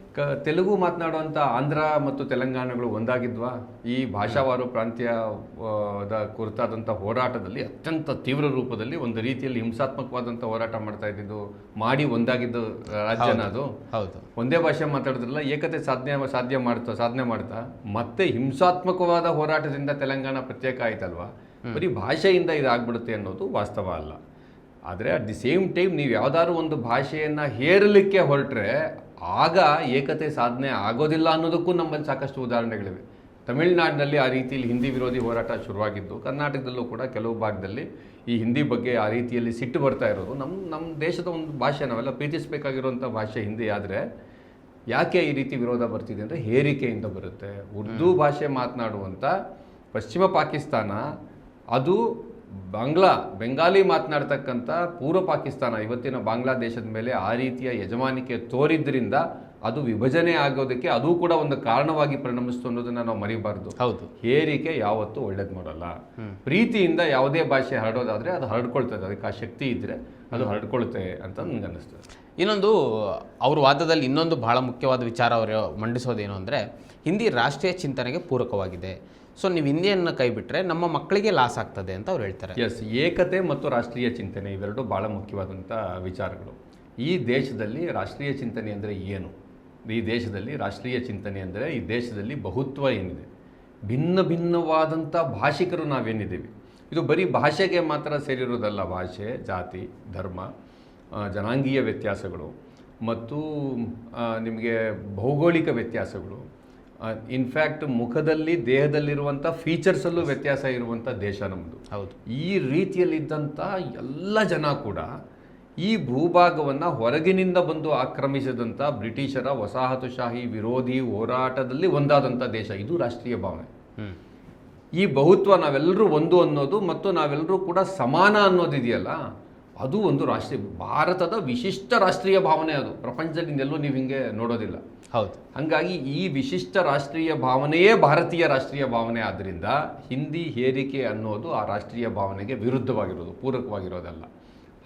ತೆಲುಗು ಮಾತನಾಡುವಂಥ ಆಂಧ್ರ ಮತ್ತು ತೆಲಂಗಾಣಗಳು ಒಂದಾಗಿದ್ವಾ? ಈ ಭಾಷಾವಾರು ಪ್ರಾಂತ್ಯದ ಕುರಿತಾದಂಥ ಹೋರಾಟದಲ್ಲಿ ಅತ್ಯಂತ ತೀವ್ರ ರೂಪದಲ್ಲಿ ಒಂದು ರೀತಿಯಲ್ಲಿ ಹಿಂಸಾತ್ಮಕವಾದಂಥ ಹೋರಾಟ ಮಾಡ್ತಾ ಇದ್ದಿದ್ದು, ಮಾಡಿ ಒಂದಾಗಿದ್ದು ರಾಜ್ಯನ ಅದು. ಹೌದು, ಒಂದೇ ಭಾಷೆ ಮಾತಾಡಿದ್ರಲ್ಲ, ಏಕತೆ ಸಾಧನೆ ಮಾಡ್ತಾ ಮತ್ತೆ ಹಿಂಸಾತ್ಮಕವಾದ ಹೋರಾಟದಿಂದ ತೆಲಂಗಾಣ ಪ್ರತ್ಯೇಕ ಆಯ್ತಲ್ವಾ? ಬರೀ ಭಾಷೆಯಿಂದ ಇದಾಗ್ಬಿಡುತ್ತೆ ಅನ್ನೋದು ವಾಸ್ತವ ಅಲ್ಲ. ಆದರೆ ಅಟ್ ದಿ ಸೇಮ್ ಟೈಮ್ ನೀವು ಯಾವುದಾದ್ರು ಒಂದು ಭಾಷೆಯನ್ನು ಹೇರಲಿಕ್ಕೆ ಹೊರಟ್ರೆ ಆಗ ಏಕತೆ ಸಾಧನೆ ಆಗೋದಿಲ್ಲ ಅನ್ನೋದಕ್ಕೂ ನಮ್ಮಲ್ಲಿ ಸಾಕಷ್ಟು ಉದಾಹರಣೆಗಳಿವೆ. ತಮಿಳುನಾಡಿನಲ್ಲಿ ಆ ರೀತಿಯಲ್ಲಿ ಹಿಂದಿ ವಿರೋಧಿ ಹೋರಾಟ ಶುರುವಾಗಿದ್ದು, ಕರ್ನಾಟಕದಲ್ಲೂ ಕೂಡ ಕೆಲವು ಭಾಗದಲ್ಲಿ ಈ ಹಿಂದಿ ಬಗ್ಗೆ ಆ ರೀತಿಯಲ್ಲಿ ಸಿಟ್ಟು ಬರ್ತಾ ಇರೋದು. ನಮ್ಮ ದೇಶದ ಒಂದು ಭಾಷೆ, ನಾವೆಲ್ಲ ಪ್ರೀತಿಸಬೇಕಾಗಿರುವಂಥ ಭಾಷೆ ಹಿಂದಿ. ಆದರೆ ಯಾಕೆ ಈ ರೀತಿ ವಿರೋಧ ಬರ್ತಿದೆ ಅಂದರೆ ಹೇರಿಕೆಯಿಂದ ಬರುತ್ತೆ. ಉರ್ದು ಭಾಷೆ ಮಾತನಾಡುವಂಥ ಪಶ್ಚಿಮ ಪಾಕಿಸ್ತಾನ, ಅದು ಬೆಂಗಾಲಿ ಮಾತನಾಡ್ತಕ್ಕಂಥ ಪೂರ್ವ ಪಾಕಿಸ್ತಾನ, ಇವತ್ತಿನ ಬಾಂಗ್ಲಾದೇಶದ ಮೇಲೆ ಆ ರೀತಿಯ ಯಜಮಾನಿಕೆ ತೋರಿದ್ರಿಂದ ಅದು ವಿಭಜನೆ ಆಗೋದಕ್ಕೆ ಅದು ಕೂಡ ಒಂದು ಕಾರಣವಾಗಿ ಪರಿಣಮಿಸ್ತು ಅನ್ನೋದನ್ನ ನಾವು ಮರಿಬಾರ್ದು. ಹೌದು, ಹೇರಿಕೆ ಯಾವತ್ತೂ ಒಳ್ಳೇದು ಮಾಡಲ್ಲ. ಪ್ರೀತಿಯಿಂದ ಯಾವುದೇ ಭಾಷೆ ಹರಡೋದಾದ್ರೆ ಅದು ಹರಡ್ಕೊಳ್ತದೆ, ಅದಕ್ಕೆ ಆ ಶಕ್ತಿ ಇದ್ರೆ ಅದು ಹರಡ್ಕೊಳುತ್ತೆ ಅಂತ ನನಗೆ ಅನ್ನಿಸ್ತದೆ. ಇನ್ನೊಂದು ಅವ್ರ ವಾದದಲ್ಲಿ ಇನ್ನೊಂದು ಬಹಳ ಮುಖ್ಯವಾದ ವಿಚಾರ ಅವರು ಮಂಡಿಸೋದೇನು ಅಂದರೆ, ಹಿಂದಿ ರಾಷ್ಟ್ರೀಯ ಚಿಂತನೆಗೆ ಪೂರಕವಾಗಿದೆ. ಸೊ ನೀವು ಹಿಂದಿಯನ್ನು ಕೈ ಬಿಟ್ಟರೆ ನಮ್ಮ ಮಕ್ಕಳಿಗೆ ಲಾಸ್ ಆಗ್ತದೆ ಅಂತ ಅವ್ರು ಹೇಳ್ತಾರೆ. ಎಸ್, ಏಕತೆ ಮತ್ತು ರಾಷ್ಟ್ರೀಯ ಚಿಂತನೆ ಇವೆರಡು ಭಾಳ ಮುಖ್ಯವಾದಂಥ ವಿಚಾರಗಳು. ಈ ದೇಶದಲ್ಲಿ ರಾಷ್ಟ್ರೀಯ ಚಿಂತನೆ ಅಂದರೆ ಏನು? ಈ ದೇಶದಲ್ಲಿ ರಾಷ್ಟ್ರೀಯ ಚಿಂತನೆ ಅಂದರೆ ಈ ದೇಶದಲ್ಲಿ ಬಹುತ್ವ ಏನಿದೆ, ಭಿನ್ನ ಭಿನ್ನವಾದಂಥ ಭಾಷಿಕರು ನಾವೇನಿದ್ದೀವಿ, ಇದು ಬರೀ ಭಾಷೆಗೆ ಮಾತ್ರ ಸೇರಿರೋದಲ್ಲ. ಭಾಷೆ, ಜಾತಿ, ಧರ್ಮ, ಜನಾಂಗೀಯ ವ್ಯತ್ಯಾಸಗಳು ಮತ್ತು ನಿಮಗೆ ಭೌಗೋಳಿಕ ವ್ಯತ್ಯಾಸಗಳು, ಇನ್ಫ್ಯಾಕ್ಟ್ ಮುಖದಲ್ಲಿ ದೇಹದಲ್ಲಿರುವಂಥ ಫೀಚರ್ಸಲ್ಲೂ ವ್ಯತ್ಯಾಸ ಇರುವಂಥ ದೇಶ ನಮ್ಮದು. ಹೌದು, ಈ ರೀತಿಯಲ್ಲಿದ್ದಂಥ ಎಲ್ಲ ಜನ ಕೂಡ ಈ ಭೂಭಾಗವನ್ನು ಹೊರಗಿನಿಂದ ಬಂದು ಆಕ್ರಮಿಸಿದಂಥ ಬ್ರಿಟಿಷರ ವಸಾಹತುಶಾಹಿ ವಿರೋಧಿ ಹೋರಾಟದಲ್ಲಿ ಒಂದಾದಂಥ ದೇಶ. ಇದು ರಾಷ್ಟ್ರೀಯ ಭಾವನೆ. ಈ ಬಹುತ್ವ, ನಾವೆಲ್ಲರೂ ಒಂದು ಅನ್ನೋದು ಮತ್ತು ನಾವೆಲ್ಲರೂ ಕೂಡ ಸಮಾನ ಅನ್ನೋದಿದೆಯಲ್ಲ, ಅದು ಒಂದು ಭಾರತದ ವಿಶಿಷ್ಟ ರಾಷ್ಟ್ರೀಯ ಭಾವನೆ. ಅದು ಪ್ರಪಂಚದಲ್ಲಿ ಇನ್ನೆಲ್ಲೂ ನೀವು ಹಿಂಗೆ ನೋಡೋದಿಲ್ಲ. ಹೌದು, ಹಾಗಾಗಿ ಈ ವಿಶಿಷ್ಟ ರಾಷ್ಟ್ರೀಯ ಭಾವನೆಯೇ ಭಾರತೀಯ ರಾಷ್ಟ್ರೀಯ ಭಾವನೆ. ಆದ್ದರಿಂದ ಹಿಂದಿ ಹೇರಿಕೆ ಅನ್ನೋದು ಆ ರಾಷ್ಟ್ರೀಯ ಭಾವನೆಗೆ ವಿರುದ್ಧವಾಗಿರೋದು, ಪೂರಕವಾಗಿರೋದಲ್ಲ.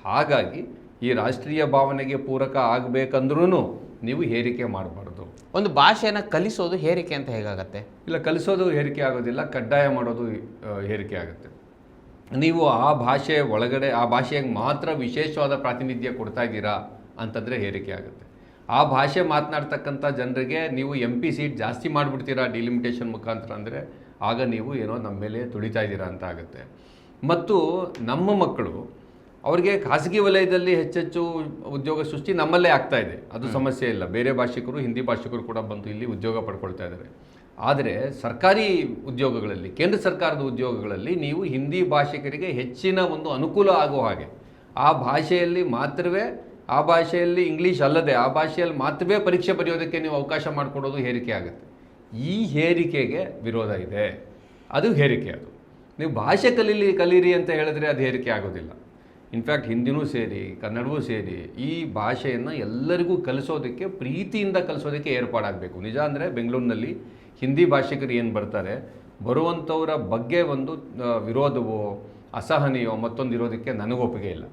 ಹಾಗಾಗಿ ಈ ರಾಷ್ಟ್ರೀಯ ಭಾವನೆಗೆ ಪೂರಕ ಆಗಬೇಕಂದ್ರೂ ನೀವು ಹೇರಿಕೆ ಮಾಡಬಾರ್ದು. ಒಂದು ಭಾಷೆಯನ್ನು ಕಲಿಸೋದು ಹೇರಿಕೆ ಅಂತ ಹೇಗಾಗತ್ತೆ? ಇಲ್ಲ, ಕಲಿಸೋದು ಹೇರಿಕೆ ಆಗೋದಿಲ್ಲ, ಕಡ್ಡಾಯ ಮಾಡೋದು ಹೇರಿಕೆ ಆಗುತ್ತೆ. ನೀವು ಆ ಭಾಷೆ ಒಳಗಡೆ ಆ ಭಾಷೆಗೆ ಮಾತ್ರ ವಿಶೇಷವಾದ ಪ್ರಾತಿನಿಧ್ಯ ಕೊಡ್ತಾ ಇದ್ದೀರಾ ಅಂತಂದರೆ ಹೇರಿಕೆ ಆಗುತ್ತೆ. ಆ ಭಾಷೆ ಮಾತನಾಡ್ತಕ್ಕಂಥ ಜನರಿಗೆ ನೀವು MP ಸೀಟ್ ಜಾಸ್ತಿ ಮಾಡಿಬಿಡ್ತೀರಾ ಡಿಲಿಮಿಟೇಷನ್ ಮುಖಾಂತರ ಅಂದರೆ, ಆಗ ನೀವು ಏನೋ ನಮ್ಮ ಮೇಲೆ ತುಳಿತಾ ಇದ್ದೀರಾ ಅಂತ ಆಗುತ್ತೆ. ಮತ್ತು ನಮ್ಮ ಮಕ್ಕಳು, ಅವ್ರಿಗೆ ಖಾಸಗಿ ವಲಯದಲ್ಲಿ ಹೆಚ್ಚೆಚ್ಚು ಉದ್ಯೋಗ ಸೃಷ್ಟಿ ನಮ್ಮಲ್ಲೇ ಆಗ್ತಾ ಇದೆ, ಅದು ಸಮಸ್ಯೆ ಇಲ್ಲ. ಬೇರೆ ಭಾಷಿಕರು, ಹಿಂದಿ ಭಾಷಿಕರು ಕೂಡ ಬಂದು ಇಲ್ಲಿ ಉದ್ಯೋಗ ಪಡ್ಕೊಳ್ತಾ ಇದ್ದಾರೆ. ಆದರೆ ಸರ್ಕಾರಿ ಉದ್ಯೋಗಗಳಲ್ಲಿ, ಕೇಂದ್ರ ಸರ್ಕಾರದ ಉದ್ಯೋಗಗಳಲ್ಲಿ ನೀವು ಹಿಂದಿ ಭಾಷಿಕರಿಗೆ ಹೆಚ್ಚಿನ ಒಂದು ಅನುಕೂಲ ಆಗೋ ಹಾಗೆ ಆ ಭಾಷೆಯಲ್ಲಿ ಮಾತ್ರವೇ, ಆ ಭಾಷೆಯಲ್ಲಿ ಇಂಗ್ಲೀಷ್ ಅಲ್ಲದೆ ಆ ಭಾಷೆಯಲ್ಲಿ ಮಾತ್ರವೇ ಪರೀಕ್ಷೆ ಬರೆಯೋದಕ್ಕೆ ನೀವು ಅವಕಾಶ ಮಾಡಿಕೊಡೋದು ಹೇರಿಕೆ ಆಗುತ್ತೆ. ಈ ಹೇರಿಕೆಗೆ ವಿರೋಧ ಇದೆ, ಅದು ಹೇರಿಕೆ. ಅದು ನೀವು ಭಾಷೆ ಕಲೀರಿ ಅಂತ ಹೇಳಿದ್ರೆ ಅದು ಹೇರಿಕೆ ಆಗೋದಿಲ್ಲ. ಇನ್ಫ್ಯಾಕ್ಟ್ ಹಿಂದಿನೂ ಸೇರಿ ಕನ್ನಡವೂ ಸೇರಿ ಈ ಭಾಷೆಯನ್ನು ಎಲ್ಲರಿಗೂ ಕಲಿಸೋದಕ್ಕೆ, ಪ್ರೀತಿಯಿಂದ ಕಲಿಸೋದಕ್ಕೆ ಏರ್ಪಾಡಾಗಬೇಕು. ನಿಜ ಅಂದರೆ ಬೆಂಗಳೂರಿನಲ್ಲಿ ಹಿಂದಿ ಭಾಷಿಕರು ಏನು ಬರ್ತಾರೆ, ಬರುವಂಥವರ ಬಗ್ಗೆ ಒಂದು ವಿರೋಧವೋ ಅಸಹನೆಯೋ ಮತ್ತೊಂದು ಇರೋದಕ್ಕೆ ನನಗೊಪ್ಪಿಗೆ ಇಲ್ಲ.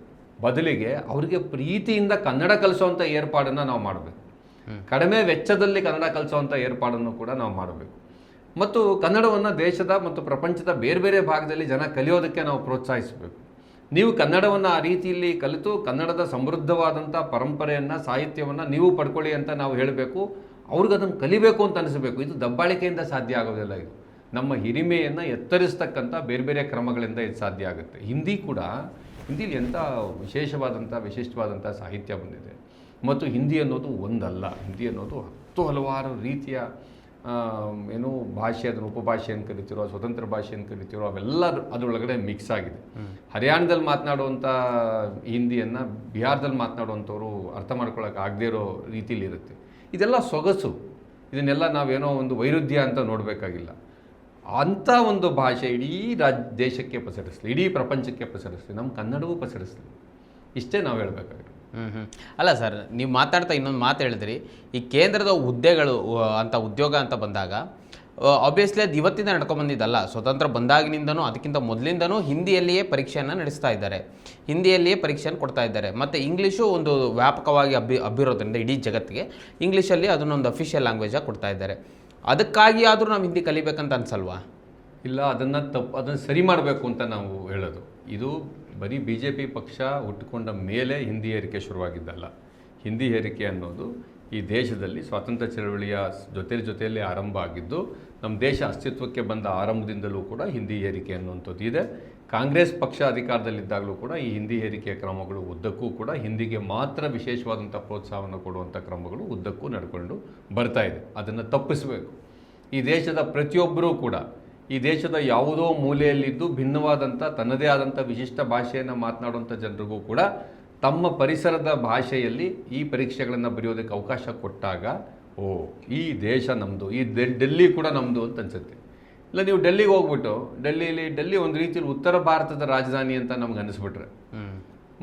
ಬದಲಿಗೆ ಅವರಿಗೆ ಪ್ರೀತಿಯಿಂದ ಕನ್ನಡ ಕಲಿಸೋವಂಥ ಏರ್ಪಾಡನ್ನು ನಾವು ಮಾಡಬೇಕು. ಕಡಿಮೆ ವೆಚ್ಚದಲ್ಲಿ ಕನ್ನಡ ಕಲಿಸೋವಂಥ ಏರ್ಪಾಡನ್ನು ಕೂಡ ನಾವು ಮಾಡಬೇಕು. ಮತ್ತು ಕನ್ನಡವನ್ನು ದೇಶದ ಮತ್ತು ಪ್ರಪಂಚದ ಬೇರೆ ಬೇರೆ ಭಾಗದಲ್ಲಿ ಜನ ಕಲಿಯೋದಕ್ಕೆ ನಾವು ಪ್ರೋತ್ಸಾಹಿಸಬೇಕು. ನೀವು ಕನ್ನಡವನ್ನು ಆ ರೀತಿಯಲ್ಲಿ ಕಲಿತು ಕನ್ನಡದ ಸಮೃದ್ಧವಾದಂಥ ಪರಂಪರೆಯನ್ನು, ಸಾಹಿತ್ಯವನ್ನು ನೀವು ಪಡ್ಕೊಳ್ಳಿ ಅಂತ ನಾವು ಹೇಳಬೇಕು. ಅವ್ರಿಗೆ ಅದನ್ನು ಕಲಿಬೇಕು ಅಂತ ಅನಿಸಬೇಕು. ಇದು ದಬ್ಬಾಳಿಕೆಯಿಂದ ಸಾಧ್ಯ ಆಗೋದಿಲ್ಲ. ಇದು ನಮ್ಮ ಹಿರಿಮೆಯನ್ನು ಎತ್ತರಿಸ್ತಕ್ಕಂಥ ಬೇರೆ ಬೇರೆ ಕ್ರಮಗಳಿಂದ ಇದು ಸಾಧ್ಯ ಆಗುತ್ತೆ. ಹಿಂದಿಲಿ ಎಂಥ ವಿಶಿಷ್ಟವಾದಂಥ ಸಾಹಿತ್ಯ ಬಂದಿದೆ. ಮತ್ತು ಹಿಂದಿ ಅನ್ನೋದು ಒಂದಲ್ಲ, ಹಿಂದಿ ಅನ್ನೋದು ಹಲವಾರು ರೀತಿಯ ಭಾಷೆ, ಅದನ್ನು ಉಪಭಾಷೆ ಅಂತ ಕರಿತಿರೋ, ಸ್ವತಂತ್ರ ಭಾಷೆ ಅಂತ ಕರಿತಿರೋ, ಅವೆಲ್ಲ ಅದರೊಳಗಡೆ ಮಿಕ್ಸ್ ಆಗಿದೆ. ಹರಿಯಾಣದಲ್ಲಿ ಮಾತನಾಡುವಂಥ ಹಿಂದಿಯನ್ನು ಬಿಹಾರದಲ್ಲಿ ಮಾತನಾಡುವಂಥವ್ರು ಅರ್ಥ ಮಾಡ್ಕೊಳ್ಳೋಕೆ ಆಗದೇ ಇರೋ ರೀತಿಯಲ್ಲಿ ಇರುತ್ತೆ. ಇದೆಲ್ಲ ಸೊಗಸು. ಇದನ್ನೆಲ್ಲ ನಾವೇನೋ ಒಂದು ವೈರುಧ್ಯ ಅಂತ ನೋಡಬೇಕಾಗಿಲ್ಲ. ಅಂಥ ಒಂದು ಭಾಷೆ ಇಡೀ ದೇಶಕ್ಕೆ ಪಸರಿಸಲಿ, ಇಡೀ ಪ್ರಪಂಚಕ್ಕೆ ಪಸರಿಸಲಿ, ನಮ್ಮ ಕನ್ನಡವೂ ಪಸರಿಸಲಿ, ಇಷ್ಟೇ ನಾವು ಹೇಳಬೇಕಾಗಿರೋದು. ಅಲ್ಲ ಸರ್, ನೀವು ಮಾತಾಡ್ತಾ ಇನ್ನೊಂದು ಮಾತು ಹೇಳಿದ್ರಿ, ಈ ಕೇಂದ್ರದ ಹುದ್ದೆಗಳು ಅಂತ ಉದ್ಯೋಗ ಅಂತ ಬಂದಾಗ ಆಬ್ವಿಯಸ್ಲಿ ಅದು ಇವತ್ತಿಂದ ನಡ್ಕೊಂಡ್ಬಂದಿದ್ದಲ್ಲ. ಸ್ವತಂತ್ರ ಬಂದಾಗಿನಿಂದನೂ ಅದಕ್ಕಿಂತ ಮೊದಲಿಂದನೂ ಹಿಂದಿಯಲ್ಲಿಯೇ ಪರೀಕ್ಷೆಯನ್ನು ನಡೆಸ್ತಾ ಇದ್ದಾರೆ, ಹಿಂದಿಯಲ್ಲಿಯೇ ಪರೀಕ್ಷೆಯನ್ನು ಕೊಡ್ತಾ ಇದ್ದಾರೆ. ಮತ್ತು ಇಂಗ್ಲೀಷು ಒಂದು ವ್ಯಾಪಕವಾಗಿ ಹಬ್ಬಿರೋದ್ರಿಂದ ಇಡೀ ಜಗತ್ತಿಗೆ ಇಂಗ್ಲೀಷಲ್ಲಿ ಅದನ್ನೊಂದು ಅಫಿಷಿಯಲ್ ಲ್ಯಾಂಗ್ವೇಜಾಗಿ ಕೊಡ್ತಾ ಇದ್ದಾರೆ. ಅದಕ್ಕಾಗಿ ಆದರೂ ನಾವು ಹಿಂದಿ ಕಲಿಬೇಕಂತ ಅನ್ಸಲ್ವಾ? ಇಲ್ಲ, ಅದನ್ನು ಸರಿ ಮಾಡಬೇಕು ಅಂತ ನಾವು ಹೇಳೋದು. ಇದು ಬರೀ BJP ಪಕ್ಷ ಹುಟ್ಟುಕೊಂಡ ಮೇಲೆ ಹಿಂದಿ ಹೇರಿಕೆ ಶುರುವಾಗಿದ್ದಲ್ಲ. ಹಿಂದಿ ಹೇರಿಕೆ ಅನ್ನೋದು ಈ ದೇಶದಲ್ಲಿ ಸ್ವಾತಂತ್ರ್ಯ ಚಳವಳಿಯ ಜೊತೆಯಲ್ಲಿ ಆರಂಭ ಆಗಿದ್ದು, ನಮ್ಮ ದೇಶ ಅಸ್ತಿತ್ವಕ್ಕೆ ಬಂದ ಆರಂಭದಿಂದಲೂ ಕೂಡ ಹಿಂದಿ ಹೇರಿಕೆ ಅನ್ನುವಂಥದ್ದು ಇದೆ. ಕಾಂಗ್ರೆಸ್ ಪಕ್ಷ ಅಧಿಕಾರದಲ್ಲಿದ್ದಾಗಲೂ ಕೂಡ ಈ ಹಿಂದಿ ಹೇರಿಕೆಯ ಕ್ರಮಗಳು ಉದ್ದಕ್ಕೂ ಕೂಡ ಹಿಂದಿಗೆ ಮಾತ್ರ ವಿಶೇಷವಾದಂಥ ಪ್ರೋತ್ಸಾಹವನ್ನು ಕೊಡುವಂಥ ಕ್ರಮಗಳು ಉದ್ದಕ್ಕೂ ನಡ್ಕೊಂಡು ಬರ್ತಾ ಇದೆ. ಅದನ್ನು ತಪ್ಪಿಸಬೇಕು. ಈ ದೇಶದ ಪ್ರತಿಯೊಬ್ಬರೂ ಕೂಡ ಈ ದೇಶದ ಯಾವುದೋ ಮೂಲೆಯಲ್ಲಿದ್ದು ಭಿನ್ನವಾದಂಥ ತನ್ನದೇ ಆದಂಥ ವಿಶಿಷ್ಟ ಭಾಷೆಯನ್ನು ಮಾತನಾಡುವಂಥ ಜನರಿಗೂ ಕೂಡ ತಮ್ಮ ಪರಿಸರದ ಭಾಷೆಯಲ್ಲಿ ಈ ಪರೀಕ್ಷೆಗಳನ್ನು ಬರೆಯೋದಕ್ಕೆ ಅವಕಾಶ ಕೊಟ್ಟಾಗ ಓ ಈ ದೇಶ ನಮ್ಮದು, ಈ ಡೆಲ್ಲಿ ಕೂಡ ನಮ್ಮದು ಅಂತ ಅನ್ಸುತ್ತೆ. ಇಲ್ಲ ನೀವು ಡೆಲ್ಲಿಗೆ ಹೋಗ್ಬಿಟ್ಟು ಡೆಲ್ಲಿ ಒಂದು ರೀತಿಯಲ್ಲಿ ಉತ್ತರ ಭಾರತದ ರಾಜಧಾನಿ ಅಂತ ನಮ್ಗೆ ಅನಿಸ್ಬಿಟ್ರೆ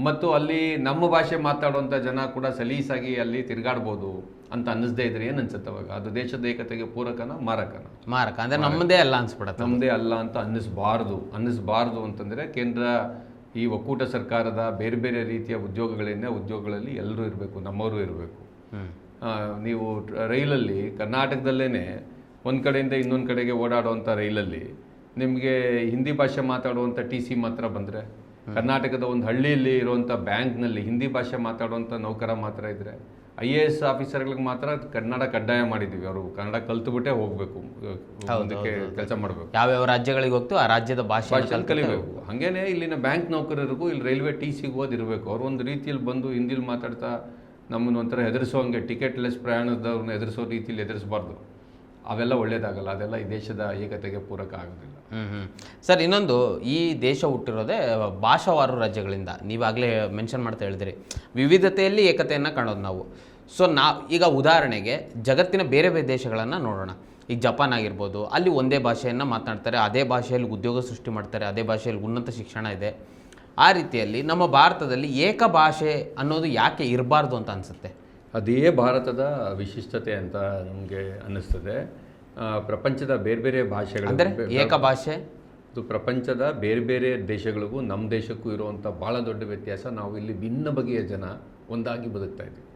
ಮತ್ತು ಅಲ್ಲಿ ನಮ್ಮ ಭಾಷೆ ಮಾತಾಡುವಂಥ ಜನ ಕೂಡ ಸಲೀಸಾಗಿ ಅಲ್ಲಿ ತಿರುಗಾಡ್ಬೋದು ಅಂತ ಅನ್ನಿಸ್ದೇ ಇದ್ರೆ ಏನು ಅನ್ಸುತ್ತೆ ಅವಾಗ? ಅದು ದೇಶದ ಏಕತೆಗೆ ಪೂರಕನ ಮಾರಕ ಅಂದರೆ ನಮ್ಮದೇ ಅಲ್ಲ ಅನ್ಸ್ಬಿಡತ್ತೆ. ನಮ್ಮದೇ ಅಲ್ಲ ಅಂತ ಅನ್ನಿಸ್ಬಾರ್ದು ಅಂತಂದರೆ ಕೇಂದ್ರ ಈ ಒಕ್ಕೂಟ ಸರ್ಕಾರದ ಬೇರೆ ಬೇರೆ ರೀತಿಯ ಉದ್ಯೋಗಗಳಲ್ಲಿ ಎಲ್ಲರೂ ಇರಬೇಕು, ನಮ್ಮವರು ಇರಬೇಕು. ನೀವು ರೈಲಲ್ಲಿ ಕರ್ನಾಟಕದಲ್ಲೇ ಒಂದು ಕಡೆಯಿಂದ ಇನ್ನೊಂದು ಕಡೆಗೆ ಓಡಾಡುವಂಥ ರೈಲಲ್ಲಿ ನಿಮಗೆ ಹಿಂದಿ ಭಾಷೆ ಮಾತಾಡುವಂಥ TC ಮಾತ್ರ ಬಂದರೆ, ಕರ್ನಾಟಕದ ಒಂದು ಹಳ್ಳಿಯಲ್ಲಿ ಇರುವಂಥ ಬ್ಯಾಂಕ್ನಲ್ಲಿ ಹಿಂದಿ ಭಾಷೆ ಮಾತಾಡುವಂಥ ನೌಕರ ಮಾತ್ರ ಇದ್ದರೆ, IAS ಆಫೀಸರ್ಗಳಿಗೆ ಮಾತ್ರ ಕನ್ನಡ ಕಡ್ಡಾಯ ಮಾಡಿದ್ದೀವಿ. ಅವರು ಕನ್ನಡ ಕಲ್ತುಬಿಟ್ಟೇ ಹೋಗಬೇಕು, ಅದಕ್ಕೆ ಕೆಲಸ ಮಾಡಬೇಕು. ಯಾವ್ಯಾವ ರಾಜ್ಯಗಳಿಗೆ ಹೋಗ್ತು ಆ ರಾಜ್ಯದ ಭಾಷೆ ಕಲಿಬೇಕು. ಹಾಗೇನೆ ಇಲ್ಲಿನ ಬ್ಯಾಂಕ್ ನೌಕರರಿಗೂ ಇಲ್ಲಿ ರೈಲ್ವೆ TCಗೂ ಓದಿರಬೇಕು. ಅವ್ರು ಒಂದು ರೀತಿಯಲ್ಲಿ ಬಂದು ಹಿಂದಿಲಿ ಮಾತಾಡ್ತಾ ನಮ್ಮನ್ನು ಒಂಥರ ಹೆದರಿಸೋಂಗೆ ಟಿಕೆಟ್ಲೆಸ್ ಪ್ರಯಾಣದವ್ರನ್ನ ಹೆದರಿಸೋ ರೀತಿಯಲ್ಲಿ ಹೆದರಿಸಬಾರ್ದು. ಅವೆಲ್ಲ ಒಳ್ಳೇದಾಗಲ್ಲ, ಅದೆಲ್ಲ ಈ ದೇಶದ ಏಕತೆಗೆ ಪೂರಕ ಆಗೋದಿಲ್ಲ. ಸರ್, ಇನ್ನೊಂದು, ಈ ದೇಶ ಹುಟ್ಟಿರೋದೇ ಭಾಷಾವಾರು ರಾಜ್ಯಗಳಿಂದ. ನೀವಾಗಲೇ ಮೆನ್ಷನ್ ಮಾಡ್ತಾ ಹೇಳಿದ್ರಿ ವಿವಿಧತೆಯಲ್ಲಿ ಏಕತೆಯನ್ನು ಕಾಣೋದು ನಾವು. ಸೊ ಈಗ ಉದಾಹರಣೆಗೆ ಜಗತ್ತಿನ ಬೇರೆ ಬೇರೆ ದೇಶಗಳನ್ನು ನೋಡೋಣ. ಈಗ ಜಪಾನ್ ಆಗಿರ್ಬೋದು, ಅಲ್ಲಿ ಒಂದೇ ಭಾಷೆಯನ್ನು ಮಾತನಾಡ್ತಾರೆ, ಅದೇ ಭಾಷೆಯಲ್ಲಿ ಉದ್ಯೋಗ ಸೃಷ್ಟಿ ಮಾಡ್ತಾರೆ, ಅದೇ ಭಾಷೆಯಲ್ಲಿ ಉನ್ನತ ಶಿಕ್ಷಣ ಇದೆ. ಆ ರೀತಿಯಲ್ಲಿ ನಮ್ಮ ಭಾರತದಲ್ಲಿ ಏಕ ಭಾಷೆ ಅನ್ನೋದು ಯಾಕೆ ಇರಬಾರ್ದು ಅಂತ ಅನಿಸುತ್ತೆ? ಅದೇ ಭಾರತದ ವಿಶಿಷ್ಟತೆ ಅಂತ ನಮಗೆ ಅನ್ನಿಸ್ತದೆ. ಪ್ರಪಂಚದ ಬೇರೆ ಬೇರೆ ಭಾಷೆಗಳು ಅಂದರೆ ಏಕ ಭಾಷೆ ಇದು ಪ್ರಪಂಚದ ಬೇರೆ ಬೇರೆ ದೇಶಗಳಿಗೂ ನಮ್ಮ ದೇಶಕ್ಕೂ ಇರುವಂಥ ಭಾಳ ದೊಡ್ಡ ವ್ಯತ್ಯಾಸ. ನಾವು ಇಲ್ಲಿ ಭಿನ್ನ ಬಗೆಯ ಜನ ಒಂದಾಗಿ ಬದುಕ್ತಾ ಇದ್ದೀವಿ.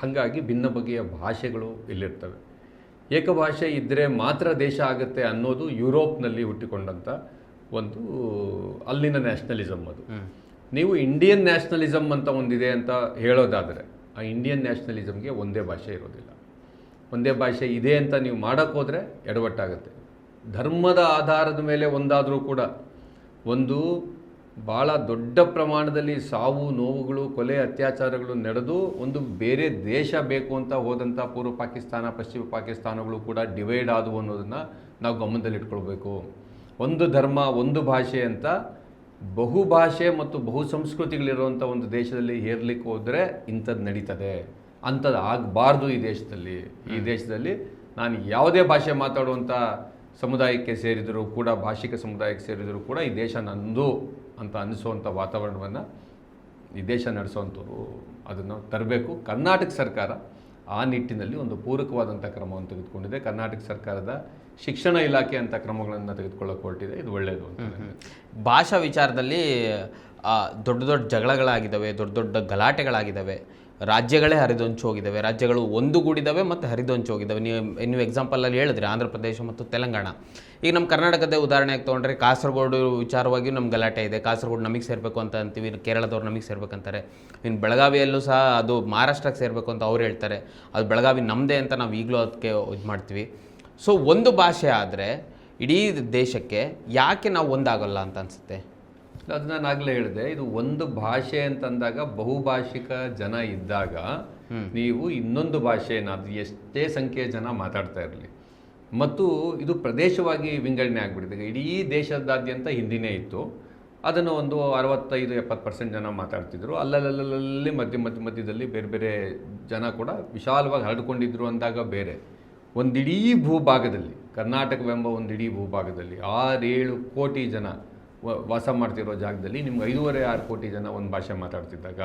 ಹಾಗಾಗಿ ಭಿನ್ನ ಬಗೆಯ ಭಾಷೆಗಳು ಇಲ್ಲಿರ್ತವೆ. ಏಕಭಾಷೆ ಇದ್ದರೆ ಮಾತ್ರ ದೇಶ ಆಗುತ್ತೆ ಅನ್ನೋದು ಯುರೋಪ್ನಲ್ಲಿ ಹುಟ್ಟಿಕೊಂಡಂಥ ಒಂದು ಅಲ್ಲಿನ ನ್ಯಾಷನಲಿಸಮ್. ಅದು ನೀವು ಇಂಡಿಯನ್ ನ್ಯಾಷನಲಿಸಮ್ ಅಂತ ಒಂದಿದೆ ಅಂತ ಹೇಳೋದಾದರೆ, ಆ ಇಂಡಿಯನ್ ನ್ಯಾಷನಲಿಸಮ್ಗೆ ಒಂದೇ ಭಾಷೆ ಇರೋದಿಲ್ಲ. ಒಂದೇ ಭಾಷೆ ಇದೆ ಅಂತ ನೀವು ಮಾಡೋಕ್ಕೋದ್ರೆ ಎಡವಟ್ಟಾಗುತ್ತೆ. ಧರ್ಮದ ಆಧಾರದ ಮೇಲೆ ಒಂದಾದರೂ ಕೂಡ ಒಂದು ಭಾಳ ದೊಡ್ಡ ಪ್ರಮಾಣದಲ್ಲಿ ಸಾವು ನೋವುಗಳು, ಕೊಲೆ, ಅತ್ಯಾಚಾರಗಳು ನಡೆದು ಒಂದು ಬೇರೆ ದೇಶ ಬೇಕು ಅಂತ ಹೋದಂಥ ಪೂರ್ವ ಪಾಕಿಸ್ತಾನ, ಪಶ್ಚಿಮ ಪಾಕಿಸ್ತಾನಗಳು ಕೂಡ ಡಿವೈಡ್ ಆದವು ಅನ್ನೋದನ್ನು ನಾವು ಗಮನದಲ್ಲಿಟ್ಕೊಳ್ಬೇಕು. ಒಂದು ಧರ್ಮ, ಒಂದು ಭಾಷೆ ಅಂತ ಬಹುಭಾಷೆ ಮತ್ತು ಬಹು ಸಂಸ್ಕೃತಿಗಳಿರುವಂಥ ಒಂದು ದೇಶದಲ್ಲಿ ಹೇರ್ಲಿಕ್ಕೆ ಹೋದರೆ ಇಂಥದ್ದು ನಡೀತದೆ. ಅಂಥದ್ದು ಆಗಬಾರ್ದು ಈ ದೇಶದಲ್ಲಿ. ಈ ದೇಶದಲ್ಲಿ ನಾನು ಯಾವುದೇ ಭಾಷೆ ಮಾತಾಡುವಂಥ ಸಮುದಾಯಕ್ಕೆ ಸೇರಿದರೂ ಕೂಡ, ಭಾಷಿಕ ಸಮುದಾಯಕ್ಕೆ ಸೇರಿದರೂ ಕೂಡ ಈ ದೇಶ ನಂದು ಅಂತ ಅನ್ನಿಸುವಂಥ ವಾತಾವರಣವನ್ನು ಈ ದೇಶ ನಡೆಸುವಂಥವ್ರು ಅದನ್ನು ತರಬೇಕು. ಕರ್ನಾಟಕ ಸರ್ಕಾರ ಆ ನಿಟ್ಟಿನಲ್ಲಿ ಒಂದು ಪೂರಕವಾದಂಥ ಕ್ರಮವನ್ನು ತೆಗೆದುಕೊಂಡಿದೆ. ಕರ್ನಾಟಕ ಸರ್ಕಾರದ ಶಿಕ್ಷಣ ಇಲಾಖೆ ಅಂತ ಕ್ರಮಗಳನ್ನು ತೆಗೆದುಕೊಳ್ಳೋಕೆ ಹೊರಟಿದೆ. ಇದು ಒಳ್ಳೆಯದು ಅಂತ. ಭಾಷಾ ವಿಚಾರದಲ್ಲಿ ದೊಡ್ಡ ದೊಡ್ಡ ಜಗಳಗಳಾಗಿದ್ದಾವೆ, ದೊಡ್ಡ ದೊಡ್ಡ ಗಲಾಟೆಗಳಾಗಿದ್ದಾವೆ, ರಾಜ್ಯಗಳೇ ಹರಿದೊಂಚು ಹೋಗಿದ್ದಾವೆ, ರಾಜ್ಯಗಳು ಒಂದುಗೂಡಿದ್ದಾವೆ ಮತ್ತು ಹರಿದೊಂಚು ಹೋಗಿದ್ದಾವೆ. ನೀವು ಎಕ್ಸಾಂಪಲಲ್ಲಿ ಹೇಳಿದ್ರಿ ಆಂಧ್ರ ಪ್ರದೇಶ ಮತ್ತು ತೆಲಂಗಾಣ. ಈಗ ನಮ್ಮ ಕರ್ನಾಟಕದ ಉದಾಹರಣೆಗೆ ತೊಗೊಂಡ್ರೆ ಕಾಸರಗೋಡು ವಿಚಾರವಾಗಿಯೂ ನಮ್ಮ ಗಲಾಟೆ ಇದೆ. ಕಾಸರಗೋಡು ನಮಗೆ ಸೇರಬೇಕು ಅಂತ ಅಂತೀವಿ, ಕೇರಳದವ್ರು ನಮಗೆ ಸೇರ್ಬೇಕಂತಾರೆ. ಇನ್ನು ಬೆಳಗಾವಿಯಲ್ಲೂ ಸಹ ಅದು ಮಹಾರಾಷ್ಟ್ರಕ್ಕೆ ಸೇರಬೇಕು ಅಂತ ಅವ್ರು ಹೇಳ್ತಾರೆ. ಅದು ಬೆಳಗಾವಿ ನಮ್ಮದೇ ಅಂತ ನಾವು ಈಗಲೂ ಅದಕ್ಕೆ ಇದು ಮಾಡ್ತೀವಿ. ಸೊ ಒಂದು ಭಾಷೆ ಆದರೆ ಇಡೀ ದೇಶಕ್ಕೆ ಯಾಕೆ ನಾವು ಒಂದಾಗಲ್ಲ ಅಂತ ಅನಿಸುತ್ತೆ? ಅದು ನಾನು ಆಗಲೇ ಹೇಳಿದೆ, ಇದು ಒಂದು ಭಾಷೆ ಅಂತಂದಾಗ ಬಹುಭಾಷಿಕ ಜನ ಇದ್ದಾಗ ನೀವು ಇನ್ನೊಂದು ಭಾಷೆಯನ್ನು ಅದು ಎಷ್ಟೇ ಸಂಖ್ಯೆಯ ಜನ ಮಾತಾಡ್ತಾ ಇರಲಿ, ಮತ್ತು ಇದು ಪ್ರದೇಶವಾಗಿ ವಿಂಗಡಣೆ ಆಗಿಬಿಟ್ಟಿದೆ. ಇಡೀ ದೇಶದಾದ್ಯಂತ ಹಿಂದಿನೇ ಇತ್ತು. ಅದನ್ನು ಒಂದು 65-70% ಜನ ಮಾತಾಡ್ತಿದ್ರು. ಅಲ್ಲಲ್ಲಿ ಮಧ್ಯದಲ್ಲಿ ಬೇರೆ ಬೇರೆ ಜನ ಕೂಡ ವಿಶಾಲವಾಗಿ ಹರಡ್ಕೊಂಡಿದ್ರು ಅಂದಾಗ ಬೇರೆ. ಒಂದಿಡೀ ಭೂಭಾಗದಲ್ಲಿ, ಕರ್ನಾಟಕವೆಂಬ ಒಂದಿಡೀ ಭೂಭಾಗದಲ್ಲಿ 6-7 ಕೋಟಿ ಜನ ವಾಸ ಮಾಡ್ತಿರೋ ಜಾಗದಲ್ಲಿ ನಿಮ್ಗೆ 5.5-6 ಕೋಟಿ ಜನ ಒಂದು ಭಾಷೆ ಮಾತಾಡ್ತಿದ್ದಾಗ,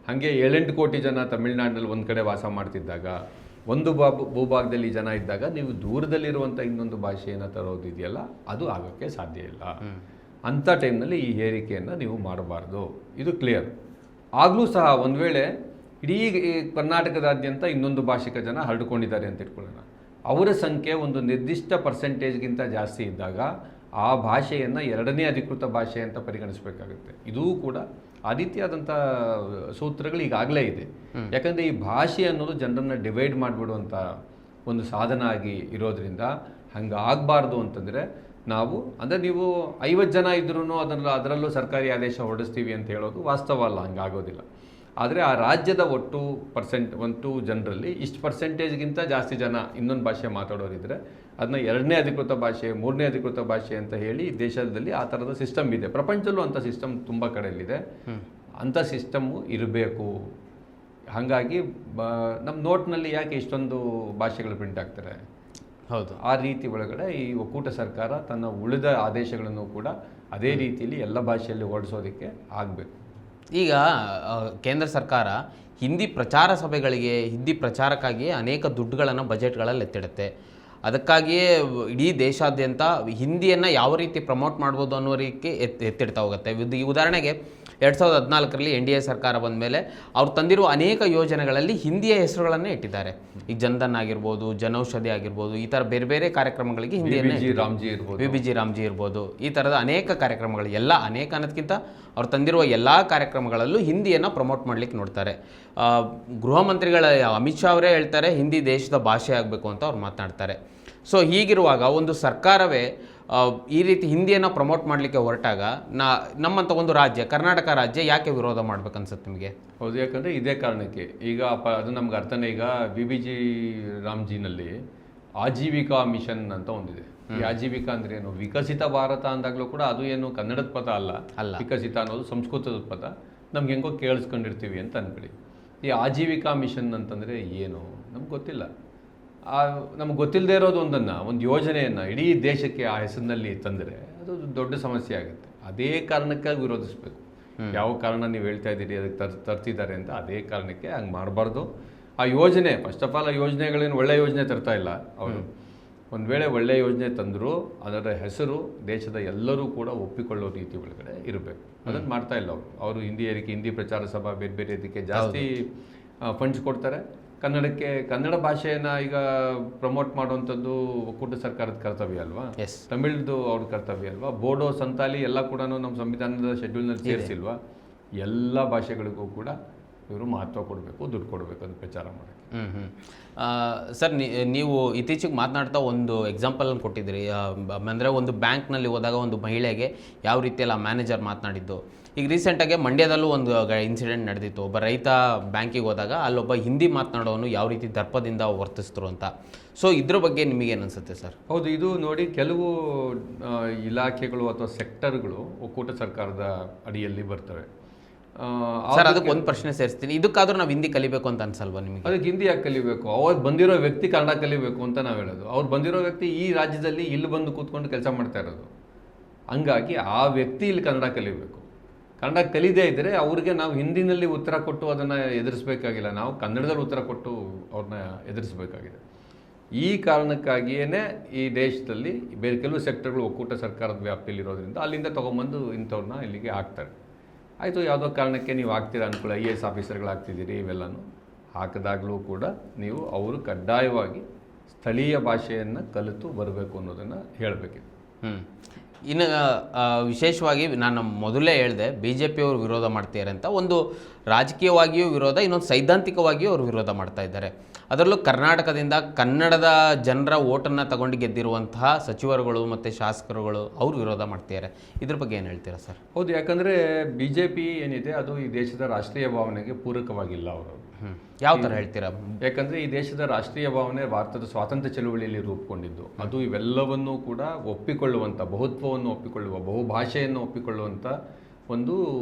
ಹಾಗೆ 7-8 ಕೋಟಿ ಜನ ತಮಿಳ್ನಾಡಿನಲ್ಲಿ ಒಂದು ಕಡೆ ವಾಸ ಮಾಡ್ತಿದ್ದಾಗ, ಒಂದು ಭೂಭಾಗದಲ್ಲಿ ಜನ ಇದ್ದಾಗ ನೀವು ದೂರದಲ್ಲಿರುವಂಥ ಇನ್ನೊಂದು ಭಾಷೆಯನ್ನು ತರೋದಿದೆಯಲ್ಲ, ಅದು ಆಗೋಕ್ಕೆ ಸಾಧ್ಯ ಇಲ್ಲ. ಅಂಥ ಟೈಮ್ನಲ್ಲಿ ಈ ಹೇರಿಕೆಯನ್ನು ನೀವು ಮಾಡಬಾರ್ದು. ಇದು ಕ್ಲಿಯರ್. ಆಗಲೂ ಸಹ ಒಂದು ವೇಳೆ ಇಡೀ ಕರ್ನಾಟಕದಾದ್ಯಂತ ಇನ್ನೊಂದು ಭಾಷಿಕ ಜನ ಹರಡ್ಕೊಂಡಿದ್ದಾರೆ ಅಂತ ಇಟ್ಕೊಳ್ಳೋಣ, ಅವರ ಸಂಖ್ಯೆ ಒಂದು ನಿರ್ದಿಷ್ಟ ಪರ್ಸೆಂಟೇಜ್ಗಿಂತ ಜಾಸ್ತಿ ಇದ್ದಾಗ ಆ ಭಾಷೆಯನ್ನು ಎರಡನೇ ಅಧಿಕೃತ ಭಾಷೆ ಅಂತ ಪರಿಗಣಿಸಬೇಕಾಗುತ್ತೆ. ಇದೂ ಕೂಡ ಆ ರೀತಿಯಾದಂಥ ಸೂತ್ರಗಳು ಈಗಾಗಲೇ ಇದೆ. ಯಾಕಂದರೆ ಈ ಭಾಷೆ ಅನ್ನೋದು ಜನರನ್ನು ಡಿವೈಡ್ ಮಾಡಿಬಿಡುವಂಥ ಒಂದು ಸಾಧನ ಆಗಿ ಇರೋದ್ರಿಂದ ಹಂಗಾಗಬಾರ್ದು ಅಂತಂದರೆ ನಾವು, ಅಂದರೆ ನೀವು 50 ಜನ ಇದ್ರೂ ಅದರಲ್ಲೂ ಸರ್ಕಾರಿ ಆದೇಶ ಹೊರಡಿಸ್ತೀವಿ ಅಂತ ಹೇಳೋದು ವಾಸ್ತವ ಅಲ್ಲ, ಹಂಗಾಗೋದಿಲ್ಲ. ಆದರೆ ಆ ರಾಜ್ಯದ ಒಟ್ಟು ಜನರಲ್ಲಿ ಇಷ್ಟು ಪರ್ಸೆಂಟೇಜ್ಗಿಂತ ಜಾಸ್ತಿ ಜನ ಇನ್ನೊಂದು ಭಾಷೆ ಮಾತಾಡೋರಿದ್ದರೆ ಅದನ್ನ 2ನೇ ಅಧಿಕೃತ ಭಾಷೆ 3ನೇ ಅಧಿಕೃತ ಭಾಷೆ ಅಂತ ಹೇಳಿ ದೇಶದಲ್ಲಿ ಆ ಥರದ ಸಿಸ್ಟಮ್ ಇದೆ. ಪ್ರಪಂಚದಲ್ಲೂ ಅಂಥ ಸಿಸ್ಟಮ್ ತುಂಬ ಕಡೆಯಲ್ಲಿದೆ. ಅಂಥ ಸಿಸ್ಟಮ್ಮು ಇರಬೇಕು. ಹಾಗಾಗಿ ನಮ್ಮ ನೋಟ್ನಲ್ಲಿ ಯಾಕೆ ಇಷ್ಟೊಂದು ಭಾಷೆಗಳು ಪ್ರಿಂಟ್ ಆಗ್ತಾರೆ? ಹೌದು, ಆ ರೀತಿ ಒಳಗಡೆ ಈ ಒಕ್ಕೂಟ ಸರ್ಕಾರ ತನ್ನ ಉಳಿದ ಆದೇಶಗಳನ್ನು ಕೂಡ ಅದೇ ರೀತಿಯಲ್ಲಿ ಎಲ್ಲ ಭಾಷೆಯಲ್ಲಿ ಹೊರಡಿಸೋದಕ್ಕೆ ಆಗಬೇಕು. ಈಗ ಕೇಂದ್ರ ಸರ್ಕಾರ ಹಿಂದಿ ಪ್ರಚಾರ ಸಭೆಗಳಿಗೆ, ಹಿಂದಿ ಪ್ರಚಾರಕ್ಕಾಗಿ ಅನೇಕ ದುಡ್ಡುಗಳನ್ನು ಬಜೆಟ್ಗಳಲ್ಲಿ ಎತ್ತಿಡುತ್ತೆ. ಅದಕ್ಕಾಗಿಯೇ ಇಡೀ ದೇಶಾದ್ಯಂತ ಹಿಂದಿಯನ್ನು ಯಾವ ರೀತಿ ಪ್ರಮೋಟ್ ಮಾಡ್ಬೋದು ಅನ್ನೋ ರೀತಿ ಎತ್ತಿಡ್ತಾ ಹೋಗುತ್ತೆ. ಉದಾಹರಣೆಗೆ 2014ರಲ್ಲಿ NDA ಸರ್ಕಾರ ಬಂದ ಮೇಲೆ ಅವ್ರು ತಂದಿರುವ ಅನೇಕ ಯೋಜನೆಗಳಲ್ಲಿ ಹಿಂದಿಯ ಹೆಸರುಗಳನ್ನೇ ಇಟ್ಟಿದ್ದಾರೆ. ಈಗ ಜನ್ಧನ್ ಆಗಿರ್ಬೋದು, ಜನೌಷಧಿ ಆಗಿರ್ಬೋದು, ಈ ಥರ ಬೇರೆ ಬೇರೆ ಕಾರ್ಯಕ್ರಮಗಳಿಗೆ ಹಿಂದಿಯನ್ನೇ BBG ರಾಮ್ಜಿ ಇರ್ಬೋದು, ಈ ಥರದ ಅನೇಕ ಕಾರ್ಯಕ್ರಮಗಳು ಎಲ್ಲ ಅನೇಕ ಅನ್ನೋದಕ್ಕಿಂತ ಅವ್ರು ತಂದಿರುವ ಎಲ್ಲ ಕಾರ್ಯಕ್ರಮಗಳಲ್ಲೂ ಹಿಂದಿಯನ್ನು ಪ್ರಮೋಟ್ ಮಾಡಲಿಕ್ಕೆ ನೋಡ್ತಾರೆ. ಗೃಹ ಮಂತ್ರಿಗಳ ಅಮಿತ್ ಶಾ ಅವರೇ ಹೇಳ್ತಾರೆ ಹಿಂದಿ ದೇಶದ ಭಾಷೆ ಆಗಬೇಕು ಅಂತ ಅವ್ರು ಮಾತನಾಡ್ತಾರೆ. ಸೊ ಹೀಗಿರುವಾಗ ಒಂದು ಸರ್ಕಾರವೇ ಈ ರೀತಿ ಹಿಂದಿಯನ್ನು ಪ್ರಮೋಟ್ ಮಾಡಲಿಕ್ಕೆ ಹೊರಟಾಗ ನಮ್ಮಂಥ ಒಂದು ರಾಜ್ಯ, ಕರ್ನಾಟಕ ರಾಜ್ಯ ಯಾಕೆ ವಿರೋಧ ಮಾಡ್ಬೇಕನ್ಸುತ್ತೆ ನಿಮಗೆ? ಹೌದು, ಯಾಕಂದರೆ ಇದೇ ಕಾರಣಕ್ಕೆ ಈಗ ಅದು ನಮ್ಗೆ ಅರ್ಥನೇ. ಈಗ BBG ರಾಮ್ಜಿನಲ್ಲಿ ಆಜೀವಿಕಾ ಮಿಷನ್ ಅಂತ ಒಂದಿದೆ. ಈ ಆಜೀವಿಕಾ ಅಂದ್ರೆ ಏನು? ವಿಕಸಿತ ಭಾರತ ಅಂದಾಗಲೂ ಕೂಡ ಅದು ಏನು ಕನ್ನಡದ ಪದ ಅಲ್ಲ. ವಿಕಸಿತ ಅನ್ನೋದು ಸಂಸ್ಕೃತದ ಪದ. ನಮ್ಗೆ ಹೆಂಗೋ ಕೇಳಿಸ್ಕೊಂಡಿರ್ತೀವಿ ಅಂತ ಅನ್ಕೊಳ್ಳಿ. ಈ ಆಜೀವಿಕಾ ಮಿಷನ್ ಅಂತಂದರೆ ಏನು ನಮ್ಗೆ ಗೊತ್ತಿಲ್ಲ. ನಮ್ಗೆ ಗೊತ್ತಿಲ್ಲದೆ ಇರೋದು ಒಂದು ಯೋಜನೆಯನ್ನು ಇಡೀ ದೇಶಕ್ಕೆ ಆ ಹೆಸರಿನಲ್ಲಿ ತಂದರೆ ಅದು ದೊಡ್ಡ ಸಮಸ್ಯೆ ಆಗುತ್ತೆ. ಅದೇ ಕಾರಣಕ್ಕಾಗಿ ವಿರೋಧಿಸಬೇಕು. ಯಾವ ಕಾರಣ ನೀವು ಹೇಳ್ತಾ ಇದ್ದೀರಿ ಅದಕ್ಕೆ ತರ್ತಿದ್ದಾರೆ ಅಂತ, ಅದೇ ಕಾರಣಕ್ಕೆ ಹಂಗೆ ಮಾಡಬಾರ್ದು. ಆ ಯೋಜನೆ ಫಸ್ಟ್ ಆಫ್ ಆಲ್ ಆ ಯೋಜನೆಗಳೇನು ಒಳ್ಳೆ ಯೋಜನೆ ತರ್ತಾ ಇಲ್ಲ ಅವರು. ಒಂದು ವೇಳೆ ಒಳ್ಳೆಯ ಯೋಜನೆ ತಂದರೂ ಅದರ ಹೆಸರು ದೇಶದ ಎಲ್ಲರೂ ಕೂಡ ಒಪ್ಪಿಕೊಳ್ಳೋ ರೀತಿ ಒಳಗಡೆ ಇರಬೇಕು. ಅದನ್ನು ಮಾಡ್ತಾ ಇಲ್ಲ ಅವರು. ಹಿಂದಿ ಪ್ರಚಾರ ಸಭಾ ಬೇರೆ ಬೇರೆ ಇದಕ್ಕೆ ಜಾಸ್ತಿ ಫಂಡ್ಸ್ ಕೊಡ್ತಾರೆ. ಕನ್ನಡ ಭಾಷೆಯನ್ನು ಈಗ ಪ್ರಮೋಟ್ ಮಾಡುವಂಥದ್ದು ಒಕ್ಕೂಟ ಸರ್ಕಾರದ ಕರ್ತವ್ಯ ಅಲ್ವಾ? ತಮಿಳ್ದು ಅವ್ರ ಕರ್ತವ್ಯ ಅಲ್ವಾ? ಬೋಡೋ, ಸಂತಾಲಿ ಎಲ್ಲ ಕೂಡ ನಮ್ಮ ಸಂವಿಧಾನದ ಶೆಡ್ಯೂಲ್ನಲ್ಲಿ ಸೇರಿಸಿಲ್ವಾ? ಎಲ್ಲ ಭಾಷೆಗಳಿಗೂ ಕೂಡ ಇವರು ಮಹತ್ವ ಕೊಡಬೇಕು, ದುಡ್ಡು ಕೊಡಬೇಕು ಅದು ಪ್ರಚಾರ ಮಾಡೋಕ್ಕೆ. ಸರ್, ನೀವು ಇತ್ತೀಚೆಗೆ ಮಾತನಾಡ್ತಾ ಒಂದು ಎಕ್ಸಾಂಪಲನ್ನು ಕೊಟ್ಟಿದ್ದೀರಿ. ಅಂದರೆ ಒಂದು ಬ್ಯಾಂಕ್ನಲ್ಲಿ ಹೋದಾಗ ಒಂದು ಮಹಿಳೆಗೆ ಯಾವ ರೀತಿಯಲ್ಲ ಮ್ಯಾನೇಜರ್ ಮಾತನಾಡಿದ್ದು. ಈಗ ರೀಸೆಂಟಾಗಿ ಮಂಡ್ಯದಲ್ಲೂ ಒಂದು ಇನ್ಸಿಡೆಂಟ್ ನಡೆದಿತ್ತು. ಒಬ್ಬ ರೈತ ಬ್ಯಾಂಕಿಗೆ ಹೋದಾಗ ಅಲ್ಲೊಬ್ಬ ಹಿಂದಿ ಮಾತನಾಡೋನು ಯಾವ ರೀತಿ ದರ್ಪದಿಂದ ವರ್ತಿಸಿದ್ರು ಅಂತ. ಸೊ ಇದ್ರ ಬಗ್ಗೆ ನಿಮಗೇನು ಅನಿಸುತ್ತೆ ಸರ್? ಹೌದು, ಇದು ನೋಡಿ, ಕೆಲವು ಇಲಾಖೆಗಳು ಅಥವಾ ಸೆಕ್ಟರ್ಗಳು ಒಕ್ಕೂಟ ಸರ್ಕಾರದ ಅಡಿಯಲ್ಲಿ ಬರ್ತವೆ. ಸರ್, ಅದಕ್ಕೆ ಒಂದು ಪ್ರಶ್ನೆ ಸೇರಿಸ್ತೀನಿ. ಇದಕ್ಕಾದ್ರೂ ನಾವು ಹಿಂದಿ ಕಲಿಬೇಕು ಅಂತ ಅನ್ಸಲ್ವಾ ನಿಮಗೆ? ಅದಕ್ಕೆ ಹಿಂದಿ ಯಾಕೆ ಕಲಿಬೇಕು? ಅವ್ರು ಬಂದಿರೋ ವ್ಯಕ್ತಿ ಕನ್ನಡ ಕಲಿಬೇಕು ಅಂತ ನಾವು ಹೇಳೋದು. ಅವ್ರು ಬಂದಿರೋ ವ್ಯಕ್ತಿ ಈ ರಾಜ್ಯದಲ್ಲಿ ಇಲ್ಲಿ ಬಂದು ಕೂತ್ಕೊಂಡು ಕೆಲಸ ಮಾಡ್ತಾ ಇರೋದು. ಹಂಗಾಗಿ ಆ ವ್ಯಕ್ತಿ ಇಲ್ಲಿ ಕನ್ನಡ ಕಲಿಬೇಕು. ಕನ್ನಡ ಕಲಿದೇ ಇದ್ದರೆ ಅವ್ರಿಗೆ ನಾವು ಹಿಂದಿನಲ್ಲಿ ಉತ್ತರ ಕೊಟ್ಟು ಅದನ್ನು ಎದುರಿಸಬೇಕಾಗಿಲ್ಲ, ನಾವು ಕನ್ನಡದಲ್ಲಿ ಉತ್ತರ ಕೊಟ್ಟು ಅವ್ರನ್ನ ಎದುರಿಸಬೇಕಾಗಿದೆ. ಈ ಕಾರಣಕ್ಕಾಗಿಯೇ ಈ ದೇಶದಲ್ಲಿ ಬೇರೆ ಕೆಲವು ಸೆಕ್ಟರ್ಗಳು ಒಕ್ಕೂಟ ಸರ್ಕಾರದ ವ್ಯಾಪ್ತಿಯಲ್ಲಿರೋದ್ರಿಂದ ಅಲ್ಲಿಂದ ತೊಗೊಂಬಂದು ಇಂಥವ್ರನ್ನ ಇಲ್ಲಿಗೆ ಹಾಕ್ತಾರೆ. ಆಯಿತು, ಯಾವುದೋ ಕಾರಣಕ್ಕೆ ನೀವು ಆಗ್ತೀರಾ ಅಂದ್ಕೊಳ್ಳಿ, IAS ಆಫೀಸರ್ಗಳಾಗ್ತಿದ್ದೀರಿ, ಇವೆಲ್ಲನೂ ಹಾಕಿದಾಗಲೂ ಕೂಡ ನೀವು ಅವರು ಕಡ್ಡಾಯವಾಗಿ ಸ್ಥಳೀಯ ಭಾಷೆಯನ್ನು ಕಲಿತು ಬರಬೇಕು ಅನ್ನೋದನ್ನು ಹೇಳಬೇಕಿದೆ. ಇನ್ನು ವಿಶೇಷವಾಗಿ ನಾನು ಮೊದಲೇ ಹೇಳಿದೆ BJP ಅವರು ವಿರೋಧ ಮಾಡ್ತಿದ್ದಾರೆ ಅಂತ. ಒಂದು ರಾಜಕೀಯವಾಗಿಯೂ ವಿರೋಧ, ಇನ್ನೊಂದು ಸೈದ್ಧಾಂತಿಕವಾಗಿಯೂ ಅವರು ವಿರೋಧ ಮಾಡ್ತಾ ಇದ್ದಾರೆ. ಅದರಲ್ಲೂ ಕರ್ನಾಟಕದಿಂದ ಕನ್ನಡದ ಜನರ ಓಟನ್ನು ತಗೊಂಡು ಗೆದ್ದಿರುವಂತಹ ಸಚಿವರುಗಳು ಮತ್ತು ಶಾಸಕರುಗಳು ಅವರು ವಿರೋಧ ಮಾಡ್ತಿದ್ದಾರೆ. ಇದ್ರ ಬಗ್ಗೆ ಏನು ಹೇಳ್ತೀರಾ ಸರ್? ಹೌದು, ಯಾಕಂದರೆ BJP ಏನಿದೆ ಅದು ಈ ದೇಶದ ರಾಷ್ಟ್ರೀಯ ಭಾವನೆಗೆ ಪೂರಕವಾಗಿಲ್ಲ. ಅವರು ಯಾವ ಥರ ಹೇಳ್ತೀರಾ? ಯಾಕಂದರೆ ಈ ದೇಶದ ರಾಷ್ಟ್ರೀಯ ಭಾವನೆ ಭಾರತದ ಸ್ವಾತಂತ್ರ್ಯ ಚಳುವಳಿಯಲ್ಲಿ ರೂಪುಗೊಂಡಿದ್ದು. ಅದು ಇವೆಲ್ಲವನ್ನೂ ಕೂಡ ಒಪ್ಪಿಕೊಳ್ಳುವಂಥ, ಬಹುತ್ವವನ್ನು ಒಪ್ಪಿಕೊಳ್ಳುವ, ಬಹುಭಾಷೆಯನ್ನು ಒಪ್ಪಿಕೊಳ್ಳುವಂಥ ಒಂದು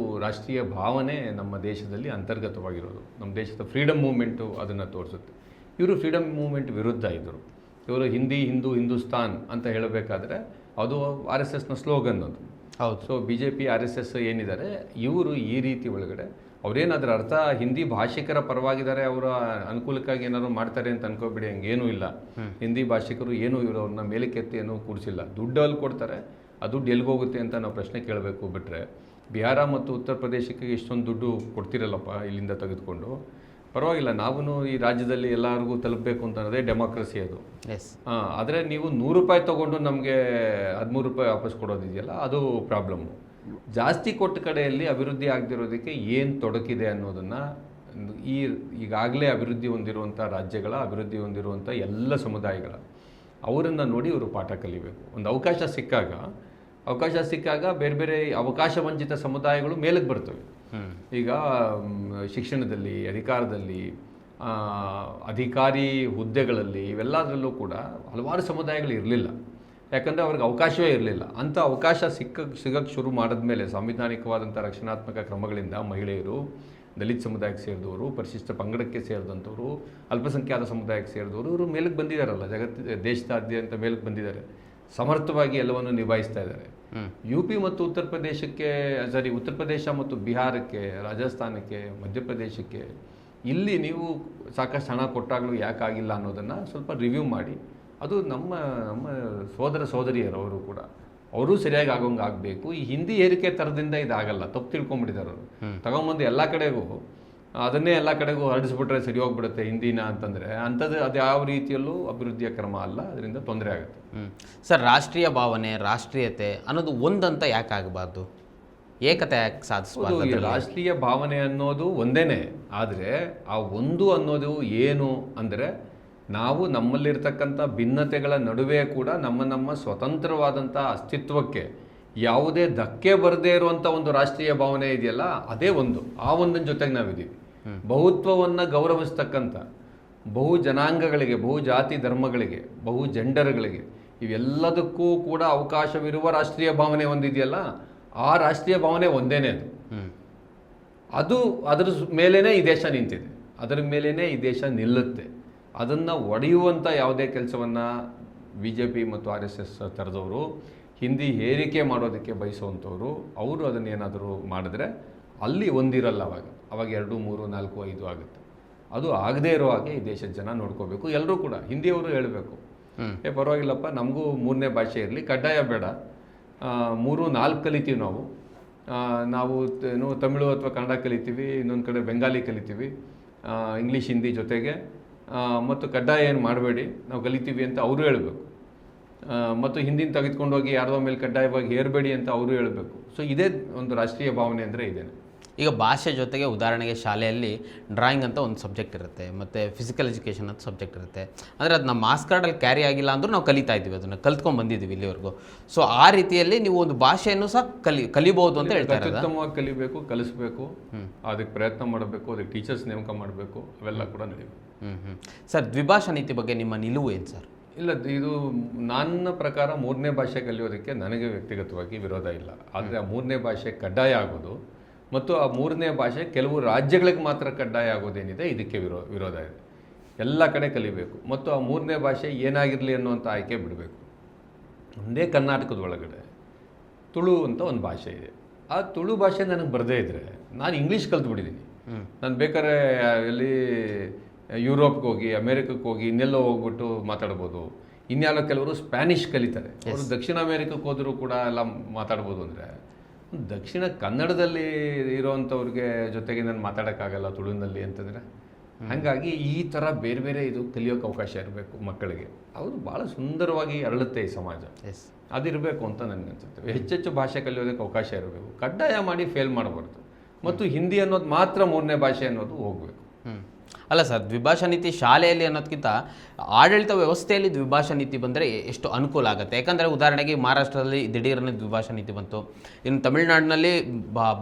ರಾಷ್ಟ್ರೀಯ ಭಾವನೆ ನಮ್ಮ ದೇಶದಲ್ಲಿ ಅಂತರ್ಗತವಾಗಿರೋದು. ನಮ್ಮ ದೇಶದ ಫ್ರೀಡಮ್ ಮೂವ್ಮೆಂಟು ಅದನ್ನು ತೋರಿಸುತ್ತೆ. ಇವರು ಫ್ರೀಡಮ್ ಮೂವ್ಮೆಂಟ್ ವಿರುದ್ಧ ಇದ್ದರು. ಇವರು ಹಿಂದಿ, ಹಿಂದೂ, ಹಿಂದೂಸ್ತಾನ್ ಅಂತ ಹೇಳಬೇಕಾದ್ರೆ ಅದು RSSನ ಸ್ಲೋಗನ್ ಅದು. ಹೌದು. ಸೊ BJP RSS ಏನಿದ್ದಾರೆ ಇವರು ಈ ರೀತಿ ಒಳಗಡೆ ಅವ್ರೇನಾದ್ರ ಅರ್ಥ ಹಿಂದಿ ಭಾಷಿಕರ ಪರವಾಗಿದ್ದಾರೆ, ಅವರ ಅನುಕೂಲಕ್ಕಾಗಿ ಏನಾದ್ರು ಮಾಡ್ತಾರೆ ಅಂತ ಅನ್ಕೋಬಿಡಿ. ಹಂಗೇನೂ ಇಲ್ಲ. ಹಿಂದಿ ಭಾಷಿಕರು ಏನೂ ಇವರು ಅವ್ರನ್ನ ಮೇಲಕ್ಕೆತ್ತಿ ಏನೂ ಕೂಡಿಸಿಲ್ಲ. ದುಡ್ಡು ಅಲ್ಲಿ ಕೊಡ್ತಾರೆ, ಆ ದುಡ್ಡು ಎಲ್ಲಿಗೋಗುತ್ತೆ ಅಂತ ನಾವು ಪ್ರಶ್ನೆ ಕೇಳಬೇಕು. ಬಿಟ್ಟರೆ ಬಿಹಾರ ಮತ್ತು ಉತ್ತರ ಪ್ರದೇಶಕ್ಕೆ ಇಷ್ಟೊಂದು ದುಡ್ಡು ಕೊಡ್ತಿರಲ್ಲಪ್ಪ ಇಲ್ಲಿಂದ ತೆಗೆದುಕೊಂಡು, ಪರವಾಗಿಲ್ಲ, ನಾವು ಈ ರಾಜ್ಯದಲ್ಲಿ ಎಲ್ಲರಿಗೂ ತಲುಪಬೇಕು ಅಂತ ಅನ್ನೋದೇ ಡೆಮಾಕ್ರಸಿ ಅದು. ಆದರೆ ನೀವು 100 ರೂಪಾಯಿ ತೊಗೊಂಡು ನಮಗೆ 13 ರೂಪಾಯಿ ವಾಪಸ್ ಕೊಡೋದಿದೆಯಲ್ಲ, ಅದು ಪ್ರಾಬ್ಲಮ್ಮು. ಜಾಸ್ತಿ ಕೊಟ್ಟ ಕಡೆಯಲ್ಲಿ ಅಭಿವೃದ್ಧಿ ಆಗದಿರೋದಕ್ಕೆ ಏನು ತೊಡಕಿದೆ ಅನ್ನೋದನ್ನು ಈಗಾಗಲೇ ಅಭಿವೃದ್ಧಿ ಹೊಂದಿರುವಂಥ ರಾಜ್ಯಗಳ, ಅಭಿವೃದ್ಧಿ ಹೊಂದಿರುವಂಥ ಎಲ್ಲ ಸಮುದಾಯಗಳ ಅವರನ್ನು ನೋಡಿ ಇವರು ಪಾಠ ಕಲಿಬೇಕು. ಒಂದು ಅವಕಾಶ ಸಿಕ್ಕಾಗ ಬೇರೆ ಬೇರೆ ಅವಕಾಶ ವಂಚಿತ ಸಮುದಾಯಗಳು ಮೇಲಕ್ಕೆ ಬರ್ತವೆ. ಈಗ ಶಿಕ್ಷಣದಲ್ಲಿ, ಅಧಿಕಾರದಲ್ಲಿ, ಅಧಿಕಾರಿ ಹುದ್ದೆಗಳಲ್ಲಿ ಇವೆಲ್ಲದರಲ್ಲೂ ಕೂಡ ಹಲವಾರು ಸಮುದಾಯಗಳು ಇರಲಿಲ್ಲ. ಯಾಕಂದರೆ ಅವ್ರಿಗೆ ಅವಕಾಶವೇ ಇರಲಿಲ್ಲ. ಅಂಥ ಅವಕಾಶ ಸಿಗಕ್ಕೆ ಶುರು ಮಾಡಿದ್ಮೇಲೆ ಸಾಂವಿಧಾನಿಕವಾದಂಥ ರಕ್ಷಣಾತ್ಮಕ ಕ್ರಮಗಳಿಂದ ಮಹಿಳೆಯರು, ದಲಿತ ಸಮುದಾಯಕ್ಕೆ ಸೇರಿದವರು, ಪರಿಶಿಷ್ಟ ಪಂಗಡಕ್ಕೆ ಸೇರಿದಂಥವರು, ಅಲ್ಪಸಂಖ್ಯಾತ ಸಮುದಾಯಕ್ಕೆ ಸೇರಿದವರು ಇವರು ಮೇಲಕ್ಕೆ ಬಂದಿದ್ದಾರಲ್ಲ, ದೇಶದಾದ್ಯಂತ ಮೇಲಕ್ಕೆ ಬಂದಿದ್ದಾರೆ, ಸಮರ್ಥವಾಗಿ ಎಲ್ಲವನ್ನು ನಿಭಾಯಿಸ್ತಾ ಇದ್ದಾರೆ. UP ಮತ್ತು ಉತ್ತರ ಪ್ರದೇಶ ಮತ್ತು ಬಿಹಾರಕ್ಕೆ, ರಾಜಸ್ಥಾನಕ್ಕೆ, ಮಧ್ಯಪ್ರದೇಶಕ್ಕೆ ಇಲ್ಲಿ ನೀವು ಸಾಕಷ್ಟು ಹಣ ಕೊಟ್ಟಾಗಲೂ ಯಾಕಾಗಿಲ್ಲ ಅನ್ನೋದನ್ನು ಸ್ವಲ್ಪ ರಿವ್ಯೂ ಮಾಡಿ, ಅದು ನಮ್ಮ ಸೋದರ ಸೋದರಿಯರು ಅವರು ಕೂಡ ಅವರು ಸರಿಯಾಗಿ ಆಗೋಂಗೆ ಆಗಬೇಕು. ಈ ಹಿಂದಿ ಏರಿಕೆ ಥರದಿಂದ ಇದಾಗಲ್ಲ, ತಪ್ಪು ತಿಳ್ಕೊಂಬಿಟ್ಟಿದ್ದಾರೆ ಅವರು. ತಗೊಂಬಂದು ಎಲ್ಲ ಕಡೆಗೂ ಅದನ್ನೇ ಎಲ್ಲ ಕಡೆಗೂ ಹರಡಿಸ್ಬಿಟ್ರೆ ಸರಿ ಹೋಗ್ಬಿಡುತ್ತೆ ಹಿಂದಿನ ಅಂತಂದರೆ ಅಂಥದ್ದು ಅದು ಯಾವ ರೀತಿಯಲ್ಲೂ ಅಭಿವೃದ್ಧಿಯ ಕ್ರಮ ಅಲ್ಲ, ಅದರಿಂದ ತೊಂದರೆ ಆಗುತ್ತೆ. ಸರ್, ರಾಷ್ಟ್ರೀಯ ಭಾವನೆ, ರಾಷ್ಟ್ರೀಯತೆ ಅನ್ನೋದು ಒಂದಂತ ಯಾಕೆ ಆಗಬಾರ್ದು? ಏಕತೆ ಯಾಕೆ ಸಾಧಿಸಬಾರ್ದು? ರಾಷ್ಟ್ರೀಯ ಭಾವನೆ ಅನ್ನೋದು ಒಂದೇನೆ, ಆದರೆ ಆ ಒಂದು ಅನ್ನೋದು ಏನು ಅಂದರೆ ನಾವು ನಮ್ಮಲ್ಲಿರ್ತಕ್ಕಂಥ ಭಿನ್ನತೆಗಳ ನಡುವೆ ಕೂಡ ನಮ್ಮ ಸ್ವತಂತ್ರವಾದಂಥ ಅಸ್ತಿತ್ವಕ್ಕೆ ಯಾವುದೇ ಧಕ್ಕೆ ಬರದೇ ಇರುವಂಥ ಒಂದು ರಾಷ್ಟ್ರೀಯ ಭಾವನೆ ಇದೆಯಲ್ಲ, ಅದೇ ಒಂದು. ಆ ಒಂದನ ಜೊತೆಗೆ ನಾವಿದ್ದೀವಿ. ಬಹುತ್ವವನ್ನು ಗೌರವಿಸ್ತಕ್ಕಂಥ ಬಹು ಜನಾಂಗಗಳಿಗೆ, ಬಹು ಜಾತಿ ಧರ್ಮಗಳಿಗೆ, ಬಹು ಜೆಂಡರ್ಗಳಿಗೆ ಇವೆಲ್ಲದಕ್ಕೂ ಕೂಡ ಅವಕಾಶವಿರುವ ರಾಷ್ಟ್ರೀಯ ಭಾವನೆ ಒಂದಿದೆಯಲ್ಲ, ಆ ರಾಷ್ಟ್ರೀಯ ಭಾವನೆ ಒಂದೇನೆ ಅದು. ಅದರ ಮೇಲೇ ಈ ದೇಶ ನಿಂತಿದೆ, ಅದರ ಮೇಲೇ ಈ ದೇಶ ನಿಲ್ಲುತ್ತೆ. ಅದನ್ನು ಒಡೆಯುವಂಥ ಯಾವುದೇ ಕೆಲಸವನ್ನು BJP ಮತ್ತು RSS ಥರದವರು, ಹಿಂದಿ ಹೇರಿಕೆ ಮಾಡೋದಕ್ಕೆ ಬಯಸುವಂಥವ್ರು, ಅವರು ಅದನ್ನೇನಾದರೂ ಮಾಡಿದ್ರೆ ಅಲ್ಲಿ ಒಂದಿರಲ್ಲ. ಅವಾಗ 2, 3, 4, 5 ಆಗುತ್ತೆ. ಅದು ಆಗದೇ ಇರೋ ಹಾಗೆ ಈ ದೇಶದ ಜನ ನೋಡ್ಕೋಬೇಕು. ಎಲ್ಲರೂ ಕೂಡ ಹಿಂದಿಯವರು ಹೇಳಬೇಕು, ಪರವಾಗಿಲ್ಲಪ್ಪ, ನಮಗೂ 3ನೇ ಭಾಷೆ ಇರಲಿ, ಕಡ್ಡಾಯ ಬೇಡ, 3, 4 ಕಲಿತೀವಿ ನಾವು ಏನು ತಮಿಳು ಅಥವಾ ಕನ್ನಡ ಕಲಿತೀವಿ, ಇನ್ನೊಂದು ಕಡೆ ಬೆಂಗಾಲಿ ಕಲಿತೀವಿ, ಇಂಗ್ಲೀಷ್ ಹಿಂದಿ ಜೊತೆಗೆ, ಮತ್ತು ಕಡ್ಡಾಯ ಏನು ಮಾಡಬೇಡಿ, ನಾವು ಕಲಿತೀವಿ ಅಂತ ಅವರು ಹೇಳಬೇಕು. ಮತ್ತು ಹಿಂದಿನ ತೆಗೆದುಕೊಂಡೋಗಿ ಯಾರ್ದೋ ಮೇಲೆ ಕಡ್ಡಾಯವಾಗಿ ಹೇರಬೇಡಿ ಅಂತ ಅವರು ಹೇಳಬೇಕು. ಸೊ ಇದೇ ಒಂದು ರಾಷ್ಟ್ರೀಯ ಭಾವನೆ ಅಂದರೆ ಇದೇನೆ. ಈಗ ಭಾಷೆ ಜೊತೆಗೆ ಉದಾಹರಣೆಗೆ ಶಾಲೆಯಲ್ಲಿ ಡ್ರಾಯಿಂಗ್ ಅಂತ ಒಂದು ಸಬ್ಜೆಕ್ಟ್ ಇರುತ್ತೆ, ಮತ್ತು ಫಿಸಿಕಲ್ ಎಜುಕೇಷನ್ ಅಂತ ಸಬ್ಜೆಕ್ಟ್ ಇರುತ್ತೆ. ಅಂದರೆ ಅದು ನಮ್ಮ ಮಾರ್ಕ್ಸ್ ಕಾರ್ಡಲ್ಲಿ ಕ್ಯಾರಿ ಆಗಿಲ್ಲ ಅಂದರೂ ನಾವು ಕಲಿತಾ ಇದ್ದೀವಿ, ಅದನ್ನು ಕಲ್ತ್ಕೊಂಡು ಬಂದಿದ್ದೀವಿ ಇಲ್ಲಿವರೆಗೂ. ಸೊ ಆ ರೀತಿಯಲ್ಲಿ ನೀವು ಒಂದು ಭಾಷೆಯನ್ನು ಸಹ ಕಲಿಬೋದು ಅಂತ ಹೇಳ್ತಾರೆ. ಉತ್ತಮವಾಗಿ ಕಲಿಬೇಕು, ಕಲಿಸ್ಬೇಕು, ಅದಕ್ಕೆ ಪ್ರಯತ್ನ ಮಾಡಬೇಕು, ಅದಕ್ಕೆ ಟೀಚರ್ಸ್ ನೇಮಕ ಮಾಡಬೇಕು, ಅವೆಲ್ಲ ಕೂಡ ನಡೀಬೇಕು. ಸರ್, ದ್ವಿಭಾಷಾ ನೀತಿ ಬಗ್ಗೆ ನಿಮ್ಮ ನಿಲುವು ಏನು ಸರ್? ಇಲ್ಲ, ಇದು ನನ್ನ ಪ್ರಕಾರ 3ನೇ ಭಾಷೆ ಕಲಿಯೋದಕ್ಕೆ ನನಗೆ ವ್ಯಕ್ತಿಗತವಾಗಿ ವಿರೋಧ ಇಲ್ಲ. ಆದರೆ ಆ 3ನೇ ಭಾಷೆ ಕಡ್ಡಾಯ ಆಗೋದು ಮತ್ತು ಆ 3ನೇ ಭಾಷೆ ಕೆಲವು ರಾಜ್ಯಗಳಿಗೆ ಮಾತ್ರ ಕಡ್ಡಾಯ ಆಗೋದೇನಿದೆ, ಇದಕ್ಕೆ ವಿರೋಧ ಇದೆ. ಎಲ್ಲ ಕಡೆ ಕಲಿಬೇಕು ಮತ್ತು ಆ 3ನೇ ಭಾಷೆ ಏನಾಗಿರಲಿ ಅನ್ನುವಂಥ ಆಯ್ಕೆ ಬಿಡಬೇಕು. ಒಂದೇ ಕರ್ನಾಟಕದ ಒಳಗಡೆ ತುಳು ಅಂತ ಒಂದು ಭಾಷೆ ಇದೆ. ಆ ತುಳು ಭಾಷೆ ನನಗೆ ಬರದೇ ಇದ್ದರೆ ನಾನು ಇಂಗ್ಲೀಷ್ ಕಲ್ತ್ಬಿಟ್ಟಿದ್ದೀನಿ. ನಾನು ಬೇಕಾದ್ರೆ ಎಲ್ಲಿ ಯುರೋಪ್ಗೆ ಹೋಗಿ, ಅಮೇರಿಕಕ್ಕೆ ಹೋಗಿ, ಇನ್ನೆಲ್ಲೋ ಹೋಗ್ಬಿಟ್ಟು ಮಾತಾಡ್ಬೋದು. ಇನ್ಯಾರೋ ಕೆಲವರು ಸ್ಪ್ಯಾನಿಷ್ ಕಲಿತಾರೆ, ಅವರು ದಕ್ಷಿಣ ಅಮೇರಿಕಕ್ಕೆ ಹೋದರೂ ಕೂಡ ಎಲ್ಲ ಮಾತಾಡ್ಬೋದು. ಅಂದರೆ ದಕ್ಷಿಣ ಕನ್ನಡದಲ್ಲಿ ಇರೋವಂಥವ್ರಿಗೆ ಜೊತೆಗೆ ನಾನು ಮಾತಾಡೋಕ್ಕಾಗಲ್ಲ ತುಳುವಿನಲ್ಲಿ ಅಂತಂದರೆ. ಹಾಗಾಗಿ ಈ ಥರ ಬೇರೆ ಬೇರೆ ಇದು ಕಲಿಯೋಕ್ಕೆ ಅವಕಾಶ ಇರಬೇಕು ಮಕ್ಕಳಿಗೆ. ಅವರು ಭಾಳ ಸುಂದರವಾಗಿ ಅರಳುತ್ತೆ ಈ ಸಮಾಜ, ಅದಿರಬೇಕು ಅಂತ ನನಗನ್ಸುತ್ತೆ. ಹೆಚ್ಚೆಚ್ಚು ಭಾಷೆ ಕಲಿಯೋದಕ್ಕೆ ಅವಕಾಶ ಇರಬೇಕು, ಕಡ್ಡಾಯ ಮಾಡಿ ಫೇಲ್ ಮಾಡಬಾರ್ದು. ಮತ್ತು ಹಿಂದಿ ಅನ್ನೋದು ಮಾತ್ರ 3ನೇ ಭಾಷೆ ಅನ್ನೋದು ಹೋಗಬೇಕು. ಅಲ್ಲ ಸರ್, ದ್ವಿಭಾಷಾ ನೀತಿ ಶಾಲೆಯಲ್ಲಿ ಅನ್ನೋದಕ್ಕಿಂತ ಆಡಳಿತ ವ್ಯವಸ್ಥೆಯಲ್ಲಿ ದ್ವಿಭಾಷಾ ನೀತಿ ಬಂದರೆ ಎಷ್ಟು ಅನುಕೂಲ ಆಗುತ್ತೆ. ಯಾಕಂದರೆ ಉದಾಹರಣೆಗೆ ಮಹಾರಾಷ್ಟ್ರದಲ್ಲಿ ದಿಢೀರನೇ ದ್ವಿಭಾಷಾ ನೀತಿ ಬಂತು, ಇನ್ನು ತಮಿಳುನಾಡಿನಲ್ಲಿ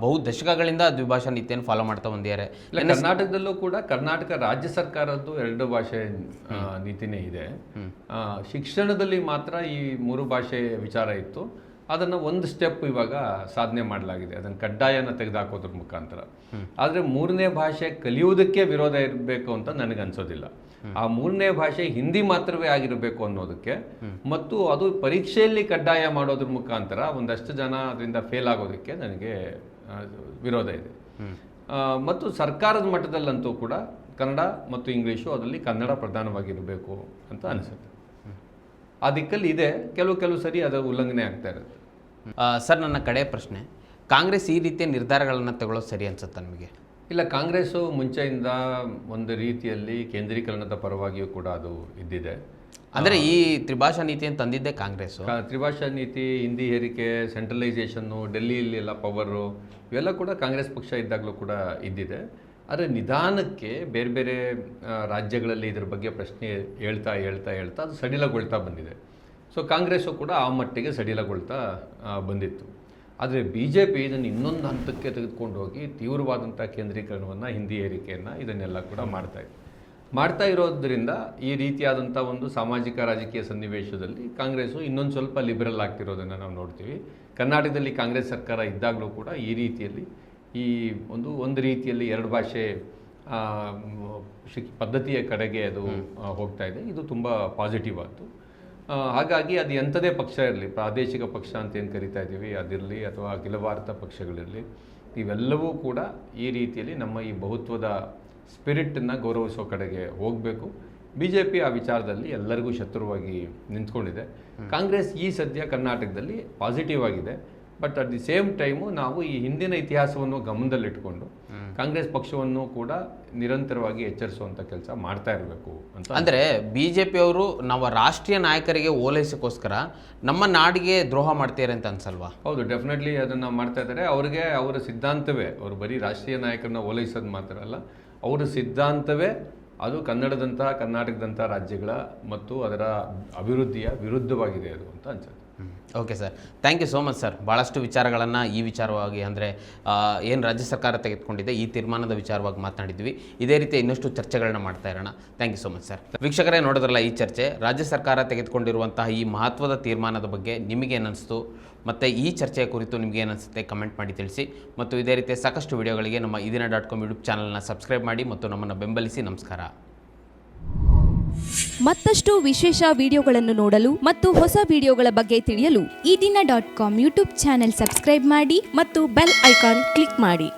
ಬಹು ದಶಕಗಳಿಂದ ದ್ವಿಭಾಷಾ ನೀತಿಯನ್ನು ಫಾಲೋ ಮಾಡ್ತಾ ಬಂದಿದ್ದಾರೆ. ಕರ್ನಾಟಕದಲ್ಲೂ ಕೂಡ ಕರ್ನಾಟಕ ರಾಜ್ಯ ಸರ್ಕಾರದ್ದು 2 ಭಾಷೆ ನೀತಿನೇ ಇದೆ. ಶಿಕ್ಷಣದಲ್ಲಿ ಮಾತ್ರ ಈ 3 ಭಾಷೆ ವಿಚಾರ ಇತ್ತು. ಅದನ್ನು ಒಂದು ಸ್ಟೆಪ್ ಇವಾಗ ಸಾಧನೆ ಮಾಡಲಾಗಿದೆ, ಅದನ್ನು ಕಡ್ಡಾಯನ ತೆಗೆದುಹಾಕೋದ್ರ ಮುಖಾಂತರ. ಆದರೆ 3ನೇ ಭಾಷೆ ಕಲಿಯುವುದಕ್ಕೆ ವಿರೋಧ ಇರಬೇಕು ಅಂತ ನನಗನ್ಸೋದಿಲ್ಲ. ಆ 3ನೇ ಭಾಷೆ ಹಿಂದಿ ಮಾತ್ರವೇ ಆಗಿರಬೇಕು ಅನ್ನೋದಕ್ಕೆ, ಮತ್ತು ಅದು ಪರೀಕ್ಷೆಯಲ್ಲಿ ಕಡ್ಡಾಯ ಮಾಡೋದ್ರ ಮುಖಾಂತರ ಒಂದಷ್ಟು ಜನ ಅದರಿಂದ ಫೇಲ್ ಆಗೋದಕ್ಕೆ ನನಗೆ ವಿರೋಧ ಇದೆ. ಮತ್ತು ಸರ್ಕಾರದ ಮಟ್ಟದಲ್ಲಂತೂ ಕೂಡ ಕನ್ನಡ ಮತ್ತು ಇಂಗ್ಲೀಷು, ಅದರಲ್ಲಿ ಕನ್ನಡ ಪ್ರಧಾನವಾಗಿರಬೇಕು ಅಂತ ಅನಿಸುತ್ತೆ. ಆ ದಿಕ್ಕಲ್ಲಿ ಇದೆ, ಕೆಲವು ಸರಿ ಅದರ ಉಲ್ಲಂಘನೆ ಆಗ್ತಾ ಇರುತ್ತೆ. ಸರ್, ನನ್ನ ಕಡೆ ಪ್ರಶ್ನೆ, ಕಾಂಗ್ರೆಸ್ ಈ ರೀತಿಯ ನಿರ್ಧಾರಗಳನ್ನು ತಗೊಳ್ಳೋದು ಸರಿ ಅನ್ಸುತ್ತೆ ನಿಮಗೆ? ಇಲ್ಲ, ಕಾಂಗ್ರೆಸ್ಸು ಮುಂಚೆಯಿಂದ ಒಂದು ರೀತಿಯಲ್ಲಿ ಕೇಂದ್ರೀಕರಣದ ಪರವಾಗಿಯೂ ಕೂಡ ಅದು ಇದ್ದಿದೆ. ಅಂದರೆ ಈ ತ್ರಿಭಾಷಾ ನೀತಿಯನ್ನು ತಂದಿದ್ದೆ ಕಾಂಗ್ರೆಸ್ಸು. ತ್ರಿಭಾಷಾ ನೀತಿ, ಹಿಂದಿ ಹೇರಿಕೆ, ಸೆಂಟ್ರಲೈಸೇಷನ್ನು, ಡೆಲ್ಲಿಯಲ್ಲಿ ಎಲ್ಲ ಪವರು, ಇವೆಲ್ಲ ಕೂಡ ಕಾಂಗ್ರೆಸ್ ಪಕ್ಷ ಇದ್ದಾಗಲೂ ಕೂಡ ಇದ್ದಿದೆ. ಆದರೆ ನಿಧಾನಕ್ಕೆ ಬೇರೆ ಬೇರೆ ರಾಜ್ಯಗಳಲ್ಲಿ ಇದರ ಬಗ್ಗೆ ಪ್ರಶ್ನೆ ಹೇಳ್ತಾ ಅದು ಸಡಿಲಗೊಳ್ತಾ ಬಂದಿದೆ. ಸೊ ಕಾಂಗ್ರೆಸ್ಸು ಕೂಡ ಆ ಮಟ್ಟಿಗೆ ಸಡಿಲಗೊಳ್ತಾ ಬಂದಿತ್ತು. ಆದರೆ BJP ಇದನ್ನು ಇನ್ನೊಂದು ಹಂತಕ್ಕೆ ತೆಗೆದುಕೊಂಡು ಹೋಗಿ ತೀವ್ರವಾದಂಥ ಕೇಂದ್ರೀಕರಣವನ್ನು, ಹಿಂದಿ ಏರಿಕೆಯನ್ನು, ಇದನ್ನೆಲ್ಲ ಕೂಡ ಮಾಡ್ತಾಯಿದೆ. ಮಾಡ್ತಾ ಇರೋದ್ರಿಂದ ಈ ರೀತಿಯಾದಂಥ ಒಂದು ಸಾಮಾಜಿಕ ರಾಜಕೀಯ ಸನ್ನಿವೇಶದಲ್ಲಿ ಕಾಂಗ್ರೆಸ್ಸು ಇನ್ನೊಂದು ಸ್ವಲ್ಪ ಲಿಬರಲ್ ಆಗ್ತಿರೋದನ್ನು ನಾವು ನೋಡ್ತೀವಿ. ಕರ್ನಾಟಕದಲ್ಲಿ ಕಾಂಗ್ರೆಸ್ ಸರ್ಕಾರ ಇದ್ದಾಗಲೂ ಕೂಡ ಈ ರೀತಿಯಲ್ಲಿ ಈ ಒಂದು ರೀತಿಯಲ್ಲಿ ಎರಡು ಭಾಷೆ ಪದ್ಧತಿಯ ಕಡೆಗೆ ಅದು ಹೋಗ್ತಾ ಇದೆ. ಇದು ತುಂಬ ಪಾಸಿಟಿವ್ ಆಯಿತು. ಹಾಗಾಗಿ ಅದು ಎಂಥದೇ ಪಕ್ಷ ಇರಲಿ, ಪ್ರಾದೇಶಿಕ ಪಕ್ಷ ಅಂತ ಏನು ಕರಿತಾ ಇದ್ದೀವಿ ಅದಿರಲಿ ಅಥವಾ ಅಖಿಲ ಭಾರತ ಪಕ್ಷಗಳಿರಲಿ, ಇವೆಲ್ಲವೂ ಕೂಡ ಈ ರೀತಿಯಲ್ಲಿ ನಮ್ಮ ಈ ಬಹುತ್ವದ ಸ್ಪಿರಿಟನ್ನು ಗೌರವಿಸೋ ಕಡೆಗೆ ಹೋಗಬೇಕು. BJP ಆ ವಿಚಾರದಲ್ಲಿ ಎಲ್ಲರಿಗೂ ಶತ್ರುವಾಗಿ ನಿಂತ್ಕೊಂಡಿದೆ. ಕಾಂಗ್ರೆಸ್ ಈ ಸದ್ಯ ಕರ್ನಾಟಕದಲ್ಲಿ ಪಾಸಿಟಿವ್ ಆಗಿದೆ. But at the same time ನಾವು ಈ ಹಿಂದಿನ ಇತಿಹಾಸವನ್ನು ಗಮನದಲ್ಲಿಟ್ಕೊಂಡು ಕಾಂಗ್ರೆಸ್ ಪಕ್ಷವನ್ನು ಕೂಡ ನಿರಂತರವಾಗಿ ಎಚ್ಚರಿಸುವಂಥ ಕೆಲಸ ಮಾಡ್ತಾ ಇರಬೇಕು ಅಂತ. ಅಂದರೆ BJP ಅವರು ನಾವು ರಾಷ್ಟ್ರೀಯ ನಾಯಕರಿಗೆ ಓಲೈಸೋಕ್ಕೋಸ್ಕರ ನಮ್ಮ ನಾಡಿಗೆ ದ್ರೋಹ ಮಾಡ್ತಾರೆ ಅಂತ ಅನ್ಸಲ್ವಾ? ಹೌದು, ಡೆಫಿನೆಟ್ಲಿ ಅದನ್ನು ಮಾಡ್ತಾ ಇದ್ದಾರೆ. ಅವರಿಗೆ ಅವರ ಸಿದ್ಧಾಂತವೇ, ಅವರು ಬರೀ ರಾಷ್ಟ್ರೀಯ ನಾಯಕರನ್ನ ಓಲೈಸೋದು ಮಾತ್ರ ಅಲ್ಲ, ಅವರ ಸಿದ್ಧಾಂತವೇ ಅದು ಕರ್ನಾಟಕದಂಥ ರಾಜ್ಯಗಳ ಮತ್ತು ಅದರ ಅಭಿವೃದ್ಧಿಯ ವಿರುದ್ಧವಾಗಿದೆ ಅದು ಅಂತ ಅನ್ಸುತ್ತೆ. Okay sir, thank you so much sir. ಭಾಳಷ್ಟು ವಿಚಾರಗಳನ್ನು ಈ ವಿಚಾರವಾಗಿ ಅಂದರೆ ಏನು ರಾಜ್ಯ ಸರ್ಕಾರ ತೆಗೆದುಕೊಂಡಿದೆ ಈ ತೀರ್ಮಾನದ ವಿಚಾರವಾಗಿ ಮಾತನಾಡಿದ್ವಿ. ಇದೇ ರೀತಿ ಇನ್ನಷ್ಟು ಚರ್ಚೆಗಳನ್ನ ಮಾಡ್ತಾ ಇರೋಣ. Thank you so much sir. ವೀಕ್ಷಕರೇ, ನೋಡಿದ್ರಲ್ಲ ಈ ಚರ್ಚೆ, ರಾಜ್ಯ ಸರ್ಕಾರ ತೆಗೆದುಕೊಂಡಿರುವಂತಹ ಈ ಮಹತ್ವದ ತೀರ್ಮಾನದ ಬಗ್ಗೆ ನಿಮಗೇನಿಸ್ತು ಮತ್ತು ಈ ಚರ್ಚೆಯ ಕುರಿತು ನಿಮಗೇನಿಸುತ್ತೆ ಕಮೆಂಟ್ ಮಾಡಿ ತಿಳಿಸಿ. ಮತ್ತು ಇದೇ ರೀತಿಯ ಸಾಕಷ್ಟು ವಿಡಿಯೋಗಳಿಗೆ ನಮ್ಮ ಇದೀನ.com ಯೂಟ್ಯೂಬ್ ಚಾನಲ್ನ ಸಬ್ಸ್ಕ್ರೈಬ್ ಮಾಡಿ ಮತ್ತು ನಮ್ಮನ್ನು ಬೆಂಬಲಿಸಿ. ನಮಸ್ಕಾರ. ಮತ್ತಷ್ಟು ವಿಶೇಷ ವಿಡಿಯೋಗಳನ್ನು ನೋಡಲು ಮತ್ತು ಹೊಸ ವಿಡಿಯೋಗಳ ಬಗ್ಗೆ ತಿಳಿಯಲು ಇದೀನ.com ಯೂಟ್ಯೂಬ್ ಚಾನೆಲ್ ಸಬ್ಸ್ಕ್ರೈಬ್ ಮಾಡಿ ಮತ್ತು ಬೆಲ್ ಐಕಾನ್ ಕ್ಲಿಕ್ ಮಾಡಿ.